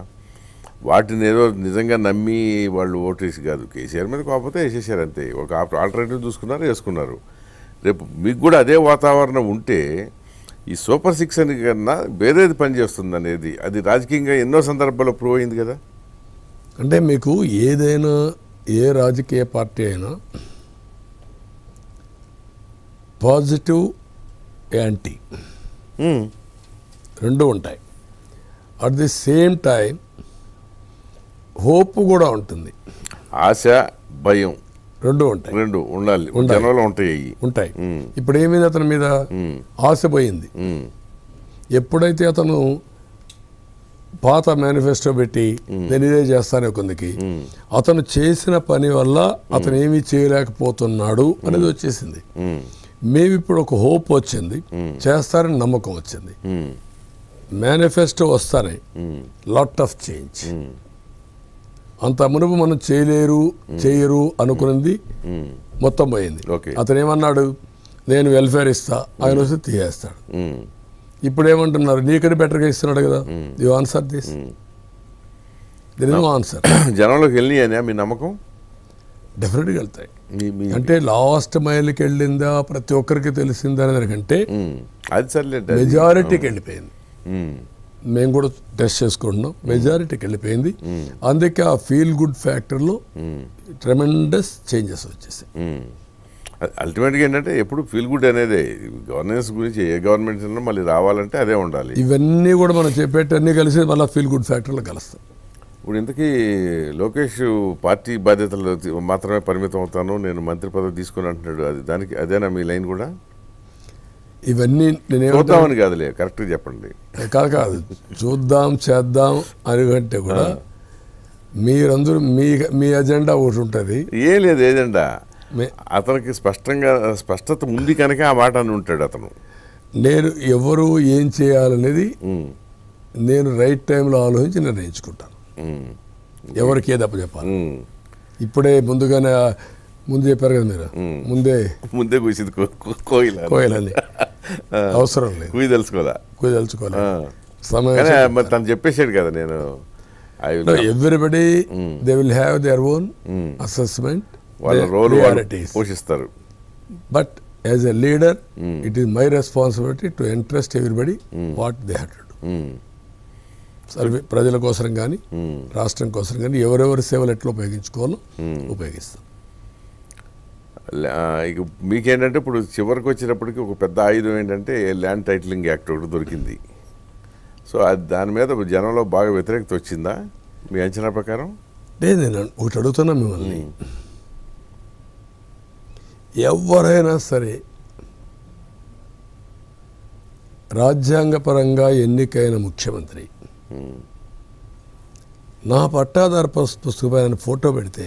వాటిని ఏదో నిజంగా నమ్మి వాళ్ళు ఓటేసి కాదు, కేసీఆర్ మీద కాకపోతే వేసేసారు అంతే. ఒక ఆల్టర్నేటివ్ చూసుకున్నారు, వేసుకున్నారు. రేపు మీకు కూడా అదే వాతావరణం ఉంటే ఈ సూపర్ సిక్స్ అని కన్నా వేరేది పనిచేస్తుంది అనేది, అది రాజకీయంగా ఎన్నో సందర్భాల్లో ప్రూవ్ అయింది కదా. అంటే మీకు ఏదైనా ఏ రాజకీయ పార్టీ అయినా పాజిటివ్, యాంటీ రెండు ఉంటాయి. At the same time hope కూడా ఉంటుంది, ఆశ, భయం రెండు ఉంటాయి, రెండు ఉండాలి, జనంలో ఉంటాయి. ఇప్పుడు ఏమైంది, అతని మీద ఆశ పోయింది. ఎప్పుడైతే అతను పాత మేనిఫెస్టో పెట్టి నేను ఇదే చేస్తానే కొందికి, అతను చేసిన పని వల్ల అతను ఏమీ చేయలేకపోతున్నాడు అనేది వచ్చేసింది. మేము ఇప్పుడు ఒక హోప్ వచ్చింది, చేస్తారని నమ్మకం వచ్చింది. మేనిఫెస్టో వస్తానే లాట్ ఆఫ్ చేంజ్. అంత మునుపు మనం చేయరు అనుకున్నది మొత్తం పోయింది. అతను ఏమన్నాడు, నేను వెల్ఫేర్ ఇస్తా, ఆయన వస్తే తీయేస్తాడు. ఇప్పుడు ఏమంటున్నారు, నీకని బెటర్గా ఇస్తున్నాడు కదా, you answer this, there is no answer. జనంలోకి వెళ్ళినాయా మీ నమ్మకం? డెఫినెట్గా వెళ్తాయి. అంటే లాస్ట్ మైల్కి వెళ్ళిందా ప్రతి ఒక్కరికి తెలిసిందా అనే దానికంటే అది సర్లేదు, మెజారిటీకి వెళ్ళిపోయింది. మేము కూడా టెస్ట్ చేసుకుంటున్నాం, మెజారిటీకి వెళ్ళిపోయింది. అందుకే ఆ ఫీల్ గుడ్ ఫ్యాక్టర్లో ట్రెమెండస్ చేంజెస్ వచ్చేసాయి. అల్టిమేట్గా ఏంటంటే ఎప్పుడు ఫీల్ గుడ్ అనేది గవర్నెన్స్ గురించి ఏ గవర్నమెంట్ మళ్ళీ రావాలంటే అదే ఉండాలి. ఇవన్నీ కూడా మనం చెప్పేటన్నీ కలిసి మళ్ళీ ఫీల్ గుడ్ ఫ్యాక్టర్లో కలుస్తాయి. ఇప్పుడు ఇంతకీ లోకేష్ పార్టీ బాధ్యతలు మాత్రమే పరిమితం అవుతాను, నేను మంత్రి పదవి తీసుకుని అంటున్నాడు. అది దానికి అదేనా మీ లైన్ కూడా? ఇవన్నీ చూద్దామని కాదులే, కరెక్ట్గా చెప్పండి. కాదు చూద్దాం చేద్దాం అనుకంటే కూడా మీరందరూ మీ ఎజెండా ఒకటి ఉంటుంది. ఏం లేదు ఎజెండా, అతనికి స్పష్టత ఉంది కనుక ఆ మాట అని ఉంటాడు అతను. నేను ఎవరు ఏం చేయాలనేది నేను రైట్ టైంలో ఆలోచించి నిర్ణయించుకుంటాను. ఎవరికి ఏదప్ప చెప్పాలి. ఇప్పుడే ముందు చెప్పారు కదా మీరు, ముందే కూసింది కోయలని అవసరం లేదు, కుయ్యి తెలుసుకోవాలి. మరి తను చెప్పేశాడు కదా, నేను everybody they will have their own assessment, వాళ్ళ రోల్ పోషిస్తారు. But as a leader it is my responsibility to interest everybody what they have to do. Survey ప్రజల కోసం కానీ రాష్ట్రం కోసం కానీ ఎవరెవరి సేవలు ఎట్లా ఉపయోగించుకోవాలో ఉపయోగిస్తాం. ఇక మీకేంటంటే ఇప్పుడు చివరికి వచ్చేటప్పటికి ఒక పెద్ద ఆయుధం ఏంటంటే ల్యాండ్ టైటిలింగ్ యాక్ట్ ఒకటి దొరికింది. సో అది దాని మీద జనంలో బాగా వ్యతిరేకత వచ్చిందా మీ అంచనా ప్రకారం? లేదు, నేను ఒకటి అడుగుతున్నా మిమ్మల్ని, ఎవరైనా సరే రాజ్యాంగపరంగా ఎన్నికైన ముఖ్యమంత్రి నా పట్టాదారు పుస్తకమైన ఫోటో పెడితే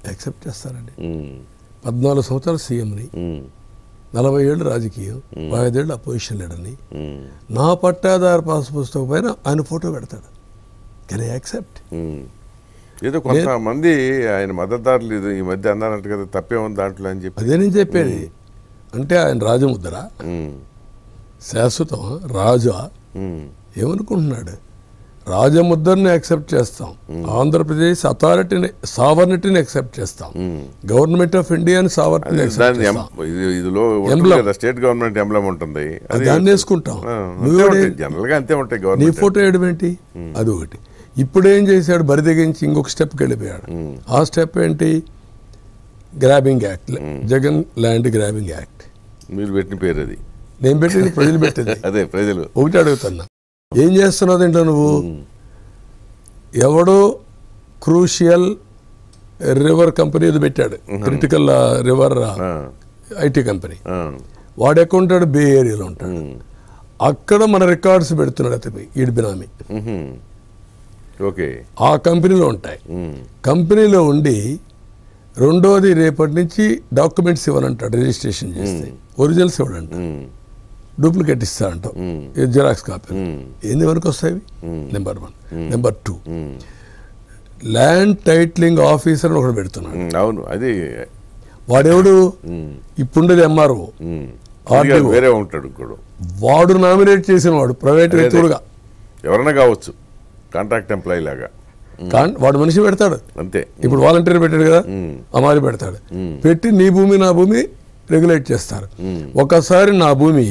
యాక్సెప్ట్ చేస్తారండి. 14 సంవత్సరాలు సీఎంని, 40 ఏళ్ళు రాజకీయం, 5 ఏళ్ళు అపోజిషన్ లీడర్ని, నా పట్టాదారు పాస్ పుస్తకం పైన ఆయన ఫోటో పెడతాడు. Can I accept? ఏదో కొంతమంది ఆయన మద్దతుదారులు ఈ మధ్య అన్నారంట కదా, తప్పే ఉంది దాంట్లో అని చెప్పి. అదే నేను చెప్పేది. అంటే ఆయన రాజముద్ర శాశ్వతం, రాజా ఏమనుకుంటున్నాడు? రాజముద్రని యాక్సెప్ట్ చేస్తాం, ఆంధ్రప్రదేశ్ అథారిటీని సావర్నిటీని యాక్సెప్ట్ చేస్తాం, గవర్నమెంట్ ఆఫ్ ఇండియాని సావర్నిటీని స్టేట్ గవర్నమెంట్ ఎంబ్లమ్ ఉంటుంది, దాన్ని వేసుకుంటాం. జనరల్గా అంతే ఉంటాయి. నీ ఫోటో వేయడం ఏంటి? అది ఒకటి. ఇప్పుడు ఏం చేశాడు? బరిదెగించి ఇంకొక స్టెప్కి వెళ్ళిపోయాడు. ఆ స్టెప్ ఏంటి? Grabbing act, Jagan land grabbing act. మీరు పెట్టిన పేరు అది, నేను పెట్టింది ప్రజలు పెట్టింది. అదే ప్రజలు. ఒకటి అడుగుతున్నా, ఏం చేస్తున్నావు ఏంటో నువ్వు? ఎవడో క్రూషియల్ రివర్ కంపెనీ ఇది పెట్టాడు, క్రిటికల్ రివర్ ఐటీ కంపెనీ. వాడు ఎక్కడ ఉంటాడు? బే ఏరియాలో ఉంటాడు. అక్కడ మన రికార్డ్స్ పెడుతున్నాడు అతని ఈడి బినామీ. ఆ కంపెనీలో ఉంటాయి. కంపెనీలో ఉండి రెండోది రేపటి నుంచి డాక్యుమెంట్స్ ఇవ్వాలంటాడు, రిజిస్ట్రేషన్ చేస్తే ఒరిజినల్స్ ఇవ్వడంట, డూప్లికేట్ ఇస్తా అంటాం, జిరాక్స్ కాపీ. ఎన్ని వరకు వస్తాయి? Number 1. Number 2, land titling officer ఒకటి పెడుతున్నాడు. అవును, అది వాడెవడు? ఇప్పుండేది ఎంఆర్ఓ, వేరే ఉంటాడు. వాడు నామినేట్ చేసిన వాడు ప్రైవేట్ వ్యక్తులుగా ఎవరైనా కావచ్చు, కాంట్రాక్ట్ ఎంప్లాయీ లాగా వాడు మనిషి పెడతాడు అంతే. ఇప్పుడు వాలంటీర్ పెట్టాడు కదా, అమారి పెడతాడు. పెట్టి నీ భూమి నా భూమి రెగ్యులేట్ చేస్తారు. ఒకసారి నా భూమి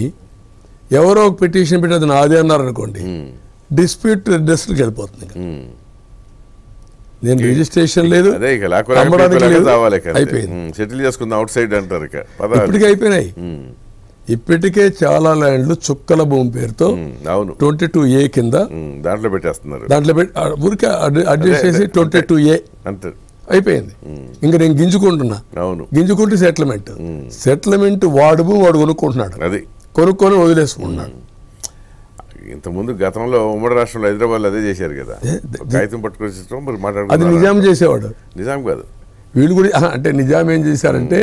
ఎవరో ఒక పిటిషన్ పెట్టి అది నాదే అన్నారు అనుకోండి, డిస్ప్యూట్ రెడ్రెస్కి వెళ్ళిపోతుంది. నేను రిజిస్ట్రేషన్ లేదు, సెటిల్ చేసుకుందాం అవుట్ సైడ్ అంటారు. ఇప్పటికే అయిపోయినాయి. ఇప్పటికే చాలా ల్యాండ్లు చుక్కల భూమి పేరుతో 22A కింద దాంట్లో పెట్టేస్తున్నారు. దాంట్లో ఊరికే అడ్జస్ట్ చేసి 22A అయిపోయింది. ఇంకా నేను గింజుకుంటున్నా, గింజుకుంటే సెటిల్మెంట్ వాడు భూమి వాడు కొనుక్కుంటున్నాడు, అది కొనుక్కొని వదిలేసుకుంటున్నాడు. ఇంతకుముందు గతంలో ఉమ్మడి రాష్ట్రంలో హైదరాబాద్లో అదే చేశారు కదా, కాగితం పట్టుకొని మాట్లాడుకుంటారు. అది నిజాం చేసేవాడు, నిజాం కాదు. వీళ్ళు కూడా అంటే నిజాం ఏం చేశారంటే,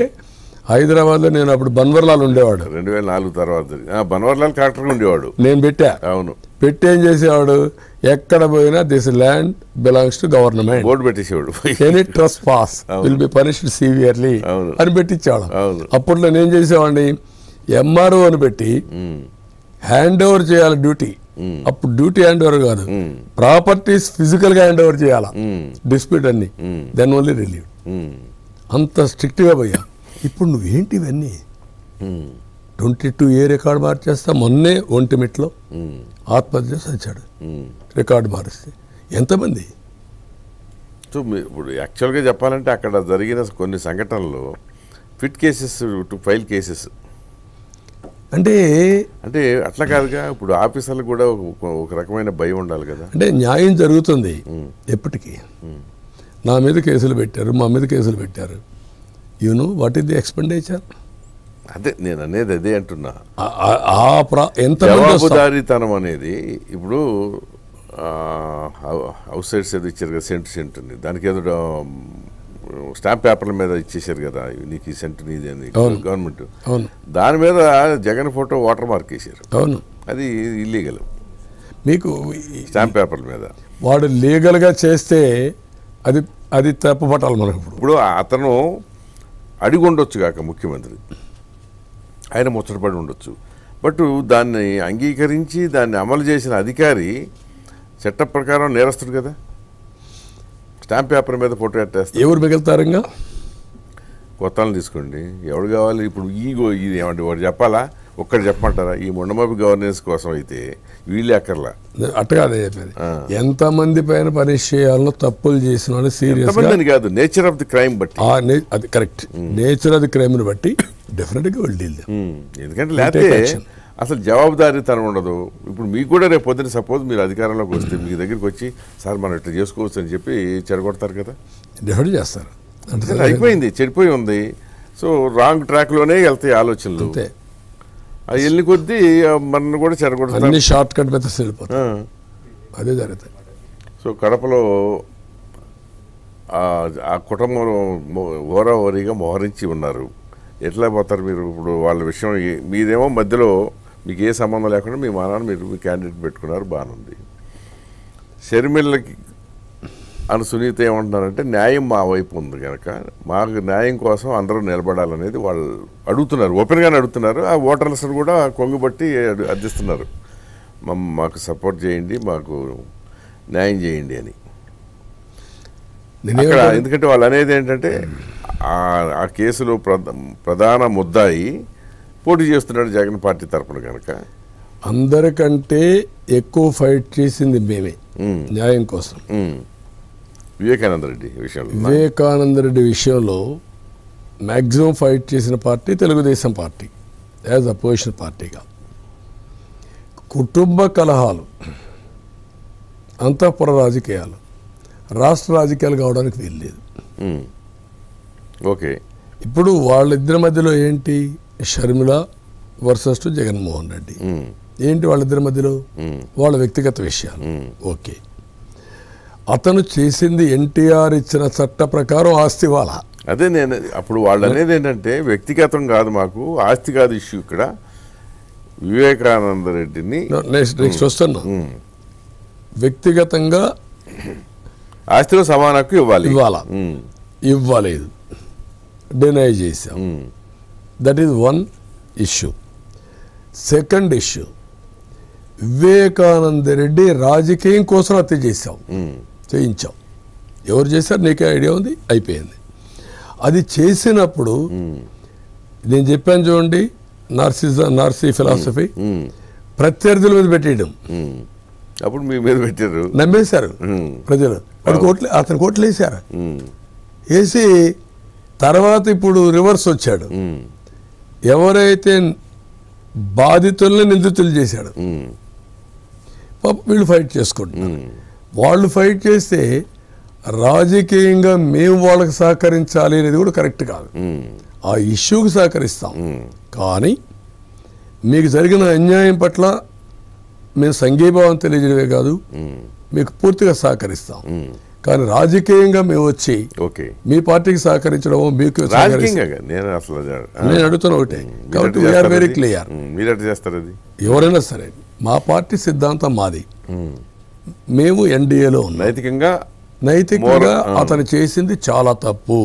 హైదరాబాద్లో నేను అప్పుడు బన్వర్లాల్ ఉండేవాడు, 2004 తర్వాత బన్వర్లాల్ కలెక్టర్ ఉండేవాడు. నేను పెట్టా. అవును, పెట్టి ఏం చేసేవాడు? ఎక్కడ పోయినా this land belongs to government board పెట్టేసేవాడు. Any trespass will be punished severely అని పెట్టించాడు. అప్పట్లో నేను చేసేవాడిని ఎంఆర్ఓ అని పెట్టి హ్యాండ్ ఓవర్ చేయాలి డ్యూటీ. అప్పుడు డ్యూటీ హ్యాండ్ ఓవర్ కాదు, ప్రాపర్టీస్ ఫిజికల్ గా హ్యాండ్ ఓవర్ చేయాలా, డిస్ప్యూట్ అన్ని, దెన్ ఓన్లీ రిలీవ్. అంత స్ట్రిక్ట్గా పోయా. ఇప్పుడు నువ్వేంటి ఇవన్నీ 22A రికార్డు మార్చేస్తా. మొన్నే ఒంటిమిట్లో ఆత్మహత్య సచ్చాడు, రికార్డు మారిస్తే ఎంతమంది. సో ఇప్పుడు యాక్చువల్గా చెప్పాలంటే అక్కడ జరిగిన కొన్ని సంఘటనలు fit cases to file cases అంటే అంటే అట్లా కాదుగా. ఇప్పుడు ఆఫీసర్లకు కూడా ఒక రకమైన భయం ఉండాలి కదా. అంటే న్యాయం జరుగుతుంది ఎప్పటికీ. నా మీద కేసులు పెట్టారు, మా మీద కేసులు పెట్టారు. You know what is the expenditure? అదే నేను అనేది అదే అంటున్నా. ఎంత జవాబుదారీతనం అనేది ఇప్పుడు హౌస్ సైడ్స్ ఏదో ఇచ్చారు కదా, సెంట్ అని, దానికి ఏదో స్టాంప్ పేపర్ల మీద ఇచ్చేసారు కదా, నీకు ఈ సెంట్ నీది అని గవర్నమెంట్. దాని మీద జగన్ ఫోటో వాటర్ మార్క్ వేసారు. అవును, అది ఇల్లీగల్. మీకు స్టాంప్ పేపర్ల మీద వాడు లీగల్గా చేస్తే అది అది తప్పపట్టాలి మనకు. ఇప్పుడు అతను అడిగి ఉండొచ్చు కాక ముఖ్యమంత్రి, ఆయన ముచ్చటపడి ఉండొచ్చు. బట్ దాన్ని అంగీకరించి దాన్ని అమలు చేసిన అధికారి చట్ట ప్రకారం నేరస్తుడు కదా. స్టాంప్ పేపర్ మీద ఫోటో ఎట్టేస్తారు. ఎవరు మిగులుతారంగా? కొత్తలను తీసుకోండి, ఎవడు కావాలి. ఇప్పుడు ఇది ఏమంటే వాడు చెప్పాలా, ఒక్కటి చెప్పమంటారా? ఈ మొండమాపి గవర్నెన్స్ కోసం అయితే వీళ్ళు అక్కర్లా. అట్టగానే చెప్పేది. ఎంతమంది పైన పనిష్ చేయాలో తప్పులు చేసిన వాళ్ళు సీరియస్ కాదు, నేచర్ ఆఫ్ ది క్రైమ్ బట్టి. అది correct. Nature of the crime ని బట్టి డెఫినెట్గా వెళ్ళి, ఎందుకంటే లేకపోతే అసలు జవాబుదారీతనం ఉండదు. ఇప్పుడు మీకు కూడా రేపు పొద్దున సపోజ్ మీరు అధికారంలోకి వస్తే మీ దగ్గరికి వచ్చి సార్ మనం ఇట్లా చేసుకోవచ్చు అని చెప్పి చెడగొడతారు కదా. డెఫినెట్ చేస్తారు. అయిపోయింది, చెడిపోయి ఉంది. సో రాంగ్ ట్రాక్లోనే వెళ్తాయి ఆలోచనలు. అది వెళ్ళి కొద్దీ మన కూడా చెడగొడతారు. అన్ని షార్ట్ కట్ మెథడ్స్ వెళ్ళిపోతాయి. అదే జరుగుతుంది. సో కడపలో ఆ కుటుంబంలో ఓరాఓరీగా మోహరించి ఉన్నారు. ఎట్లా పోతారు మీరు? ఇప్పుడు వాళ్ళ విషయం మీదేమో మధ్యలో మీకు ఏ సంబంధం లేకుండా మీ మానాన్ని మీరు మీ క్యాండిడేట్ పెట్టుకున్నారు, బాగుంది. షర్మిలకి అని సునీత ఏమంటున్నారంటే న్యాయం మా వైపు ఉంది కనుక మాకు న్యాయం కోసం అందరూ నిలబడాలనేది వాళ్ళు అడుగుతున్నారు, ఓపెన్గానే అడుగుతున్నారు. ఆ ఓటర్స్ కూడా కొంగుబట్టి అర్థిస్తున్నారు, మాకు సపోర్ట్ చేయండి, మాకు న్యాయం చేయండి అని. అక్కడ ఎందుకంటే వాళ్ళు అనేది ఏంటంటే ఆ కేసులో ప్రధాన ముద్దాయి పోటీ చేస్తున్నాడు జగన్ పార్టీ తరఫున కనుక అందరికంటే ఎక్కువ ఫైట్ చేసింది మేమే న్యాయం కోసం. వివేకానంద రెడ్డి విషయంలో మ్యాక్సిమం ఫైట్ చేసిన party Telugu Desam party as opposition పార్టీగా. కుటుంబ కలహాలు, అంతఃపుర రాజకీయాలు రాష్ట్ర రాజకీయాలు కావడానికి వీల్లేదు. ఓకే, ఇప్పుడు వాళ్ళిద్దరి మధ్యలో ఏంటి? Sharmila versus to Jaganmohan Reddy. ఏంటి వాళ్ళిద్దరి మధ్యలో? వాళ్ళ వ్యక్తిగత విషయాలు. ఓకే, అతను చేసింది ఎన్టీఆర్ ఇచ్చిన చట్ట ప్రకారం ఆస్తి వాళ్ళ. అదే నేను అప్పుడు వాళ్ళు అనేది ఏంటంటే వ్యక్తిగతం కాదు, మాకు ఆస్తి కాదు ఇష్యూ ఇక్కడ. వివేకానంద రెడ్డిని నెక్స్ట్ వస్తున్నా, వ్యక్తిగతంగా ఆస్తిలో సమాన హక్కు ఇవ్వలేదు, డినై చేశాం. That is one issue. Second issue, Vivekananda Reddy రాజకీయం కోసం హత్య చేయించాం. ఎవరు చేశారు నీకే ఐడియా ఉంది, అయిపోయింది. అది చేసినప్పుడు నేను చెప్పాను చూడండి, నార్సీ ఫిలాసఫీ ప్రత్యర్థుల మీద పెట్టేయడం. అప్పుడు మీ మీద పెట్టారు, నమ్మేశారు ప్రజలు. అతను కోట్లు వేశారు. వేసి తర్వాత ఇప్పుడు రివర్స్ వచ్చాడు. ఎవరైతే బాధితుల్ని నిందితులు చేశాడు, వీళ్ళు ఫైట్ చేసుకుంటున్నారు. వాళ్ళు ఫైట్ చేస్తే రాజకీయంగా మేము వాళ్ళకి సహకరించాలి అనేది కూడా కరెక్ట్ కాదు. ఆ ఇష్యూకి సహకరిస్తాం, కానీ మీకు జరిగిన అన్యాయం పట్ల మేము సంఘీభావం తెలియజేయడమే కాదు, మీకు పూర్తిగా సహకరిస్తాం. కానీ రాజకీయంగా మేము వచ్చి మీ పార్టీకి సహకరించడమో మీకు నేను అడుగుతున్నా ఒకటే. కాబట్టి వీఆర్ వెరీ క్లియర్. ఎవరైనా సరే మా పార్టీ సిద్ధాంతం మాది. మేము ఎన్డీఏలో ఉన్నాం. నైతికంగా అతను చేసింది చాలా తప్పు.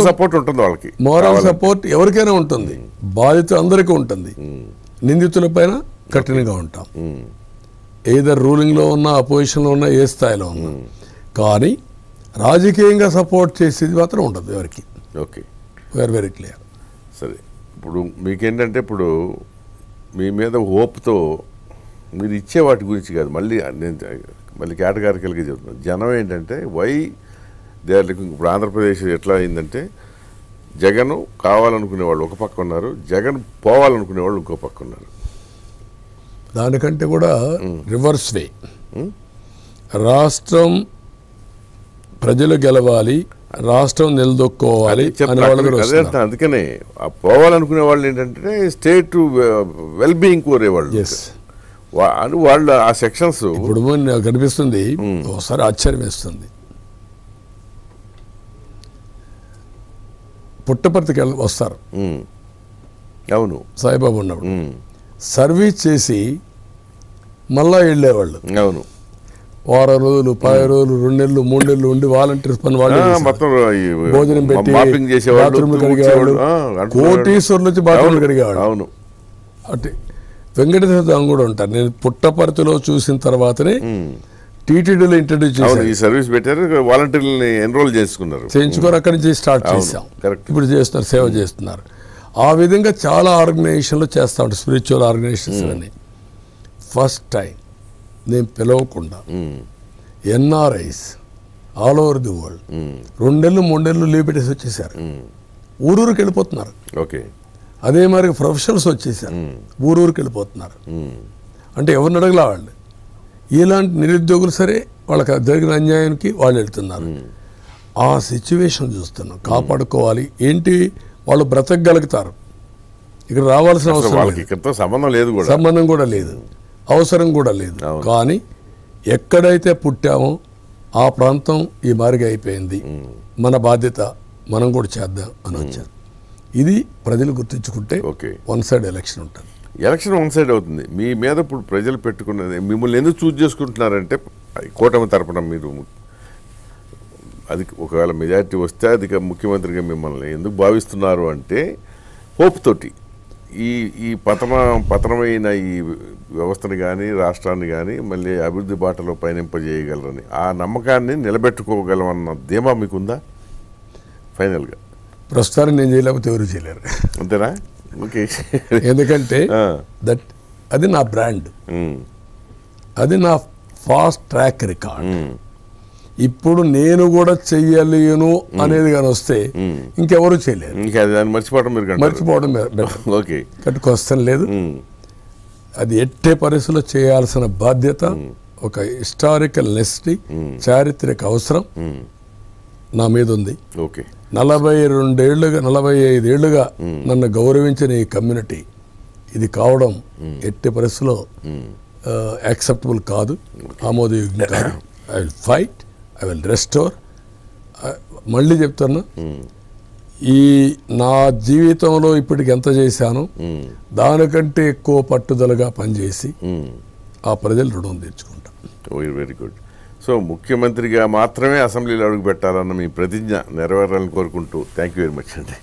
సపోర్ట్ ఉంటుంది వాళ్ళకి, మోరల్ సపోర్ట్ ఎవరికైనా ఉంటుంది, బాధితులు అందరికీ ఉంటుంది. నిందితుల పైన కఠినంగా ఉంటాం, ఏదర్ రూలింగ్లో ఉన్నా అపోజిషన్లో ఉన్నా ఏ స్థాయిలో ఉన్నా. కానీ రాజకీయంగా సపోర్ట్ చేసేది మాత్రం ఉండదు ఎవరికి. Okay, we're very clear. సరే. ఇప్పుడు మీకేంటంటే ఇప్పుడు మీ మీద హోప్తో మీరు ఇచ్చే వాటి గురించి కాదు, మళ్ళీ కేటగారికల్గా చెప్తున్నాను. జనం ఏంటంటే వై దే ఆర్ లుకింగ్. ఇప్పుడు ఆంధ్రప్రదేశ్ ఎట్లా అయిందంటే జగన్ కావాలనుకునే వాళ్ళు ఒక పక్క ఉన్నారు, జగన్ పోవాలనుకునే వాళ్ళు ఇంకో పక్క ఉన్నారు. దానికంటే కూడా రివర్స్ వే. రాష్ట్రం ప్రజలు గెలవాలి, రాష్ట్రం నిలదొక్కోవాలి అనే వాళ్ళు కూడా వస్తున్నారు. అందుకనే పోవాలనుకునే వాళ్ళు ఏంటంటే స్టేట్ వెల్ బీయింగ్ కోరేవాళ్ళు. వాళ్ళు ఆ సెక్షన్స్ ఇప్పుడు నాకు కనిపిస్తుంది, ఒకసారి ఆశ్చర్యం వేస్తుంది. పుట్టపర్తికి వస్తారు, అవును, సాయిబాబు ఉన్నప్పుడు సర్వీస్ చేసి మళ్ళా వెళ్ళేవాళ్ళు. అవును, వారం రోజులు, 10 రోజులు, 2 నెలలు, 3 నెలలు ఉండి వాలంటీర్స్ పని వాళ్ళు భోజనం పెట్టి బాత్రూమ్లు కడిగేవాళ్ళు. కోటీశ్వరుల నుంచి బాత్రూమ్లు కడిగేవాళ్ళు. అవును, అంటే వెంకటేశ్వర స్వామి కూడా ఉంటారు. నేను పుట్టపర్తిలో చూసిన తర్వాతనే టీటీడీలో ఇంట్రడ్యూస్ చేశాను. ఈ సర్వీస్ పెట్టారు, వాలంటీర్లని ఎన్రోల్ చేయించుకొని అక్కడి నుంచి స్టార్ట్ చేశాం. ఇప్పుడు చేస్తున్నారు, సేవ చేస్తున్నారు. ఆ విధంగా చాలా ఆర్గనైజేషన్లు చేస్తూ ఉంటారు, స్పిరిచువల్ ఆర్గనైజేషన్స్ అని. ఫస్ట్ టైం నేను పిలవకుండా NRIs all over the world 2 నెలలు 3 నెలలు లీవ్ పెట్టేసి వచ్చేసారు. ఊరూరికి వెళ్ళిపోతున్నారు. ఓకే, అదే మరి ప్రొఫెషనల్స్ వచ్చేసారు, ఊరూరికి వెళ్ళిపోతున్నారు. అంటే ఎవరిని అడగలా వాళ్ళు. ఇలాంటి నిరుద్యోగులు సరే వాళ్ళకి జరిగిన అన్యాయానికి వాళ్ళు వెళ్తున్నారు. ఆ సిచ్యువేషన్ చూస్తున్నాం. కాపాడుకోవాలి. ఏంటి, వాళ్ళు బ్రతకగలుగుతారు, ఇక్కడ రావాల్సిన అవసరం సంబంధం కూడా లేదు, అవసరం కూడా లేదు. కానీ ఎక్కడైతే పుట్టామో ఆ ప్రాంతం ఈ మారిగా అయిపోయింది, మన బాధ్యత మనం కూడా చేద్దాం అని వచ్చారు. ఇది ప్రజలు గుర్తించుకుంటే వన్ సైడ్ ఎలక్షన్ ఉంటుంది. ఎలక్షన్ వన్ సైడ్ అవుతుంది. మీ మీద ఇప్పుడు ప్రజలు పెట్టుకున్నది, మిమ్మల్ని ఎందుకు చూజ్ చేసుకుంటున్నారంటే కూటమి తరపున మీరు అది ఒకవేళ మెజారిటీ వస్తే అది ముఖ్యమంత్రిగా మిమ్మల్ని ఎందుకు భావిస్తున్నారు అంటే హోప్ తోటి ఈ పతనమైన ఈ వ్యవస్థను కానీ రాష్ట్రాన్ని కానీ మళ్ళీ అభివృద్ధి బాటలో పయనింపజేయగలరని ఆ నమ్మకాన్ని నిలబెట్టుకోగలమన్న ధీమా మీకుందా? ఫైనల్గా ప్రస్తుతానికి నేను చేయలేకపోతే ఎవరు చేయలేరు, అంతేనా? ఓకే, ఎందుకంటే అది నా బ్రాండ్, అది నా ఫాస్ట్ ట్రాక్ రికార్డ్. ఇప్పుడు నేను కూడా చెయ్యలేను అనేది కానీ వస్తే ఇంకెవరు చేయలేరు. మర్చిపోవడం కట్టుకొస్తాం లేదు. అది ఎట్టే పరిస్థితుల్లో చేయాల్సిన బాధ్యత, ఒక హిస్టారికల్ నెసిటీ, చారిత్రక అవసరం నా మీద ఉంది. 42 ఏళ్ళుగా 45 ఏళ్ళుగా నన్ను గౌరవించిన ఈ కమ్యూనిటీ ఇది కావడం ఎట్టి పరిస్థితుల్లో యాక్సెప్టబుల్ కాదు, ఆమోదయోగ్యం కాదు. I will fight, I will restore. మళ్ళీ చెప్తున్నా, ఈ నా జీవితంలో ఇప్పటికి ఎంత చేశానో దానికంటే ఎక్కువ పట్టుదలగా పనిచేసి ఆ ప్రజలు రుణం తీర్చుకుంటాం. Very good. సో ముఖ్యమంత్రిగా మాత్రమే అసెంబ్లీలో అడుగు పెట్టాలన్న మీ ప్రతిజ్ఞ నెరవేరాలని కోరుకుంటూ థ్యాంక్ యూ వెరీ మచ్ అండి.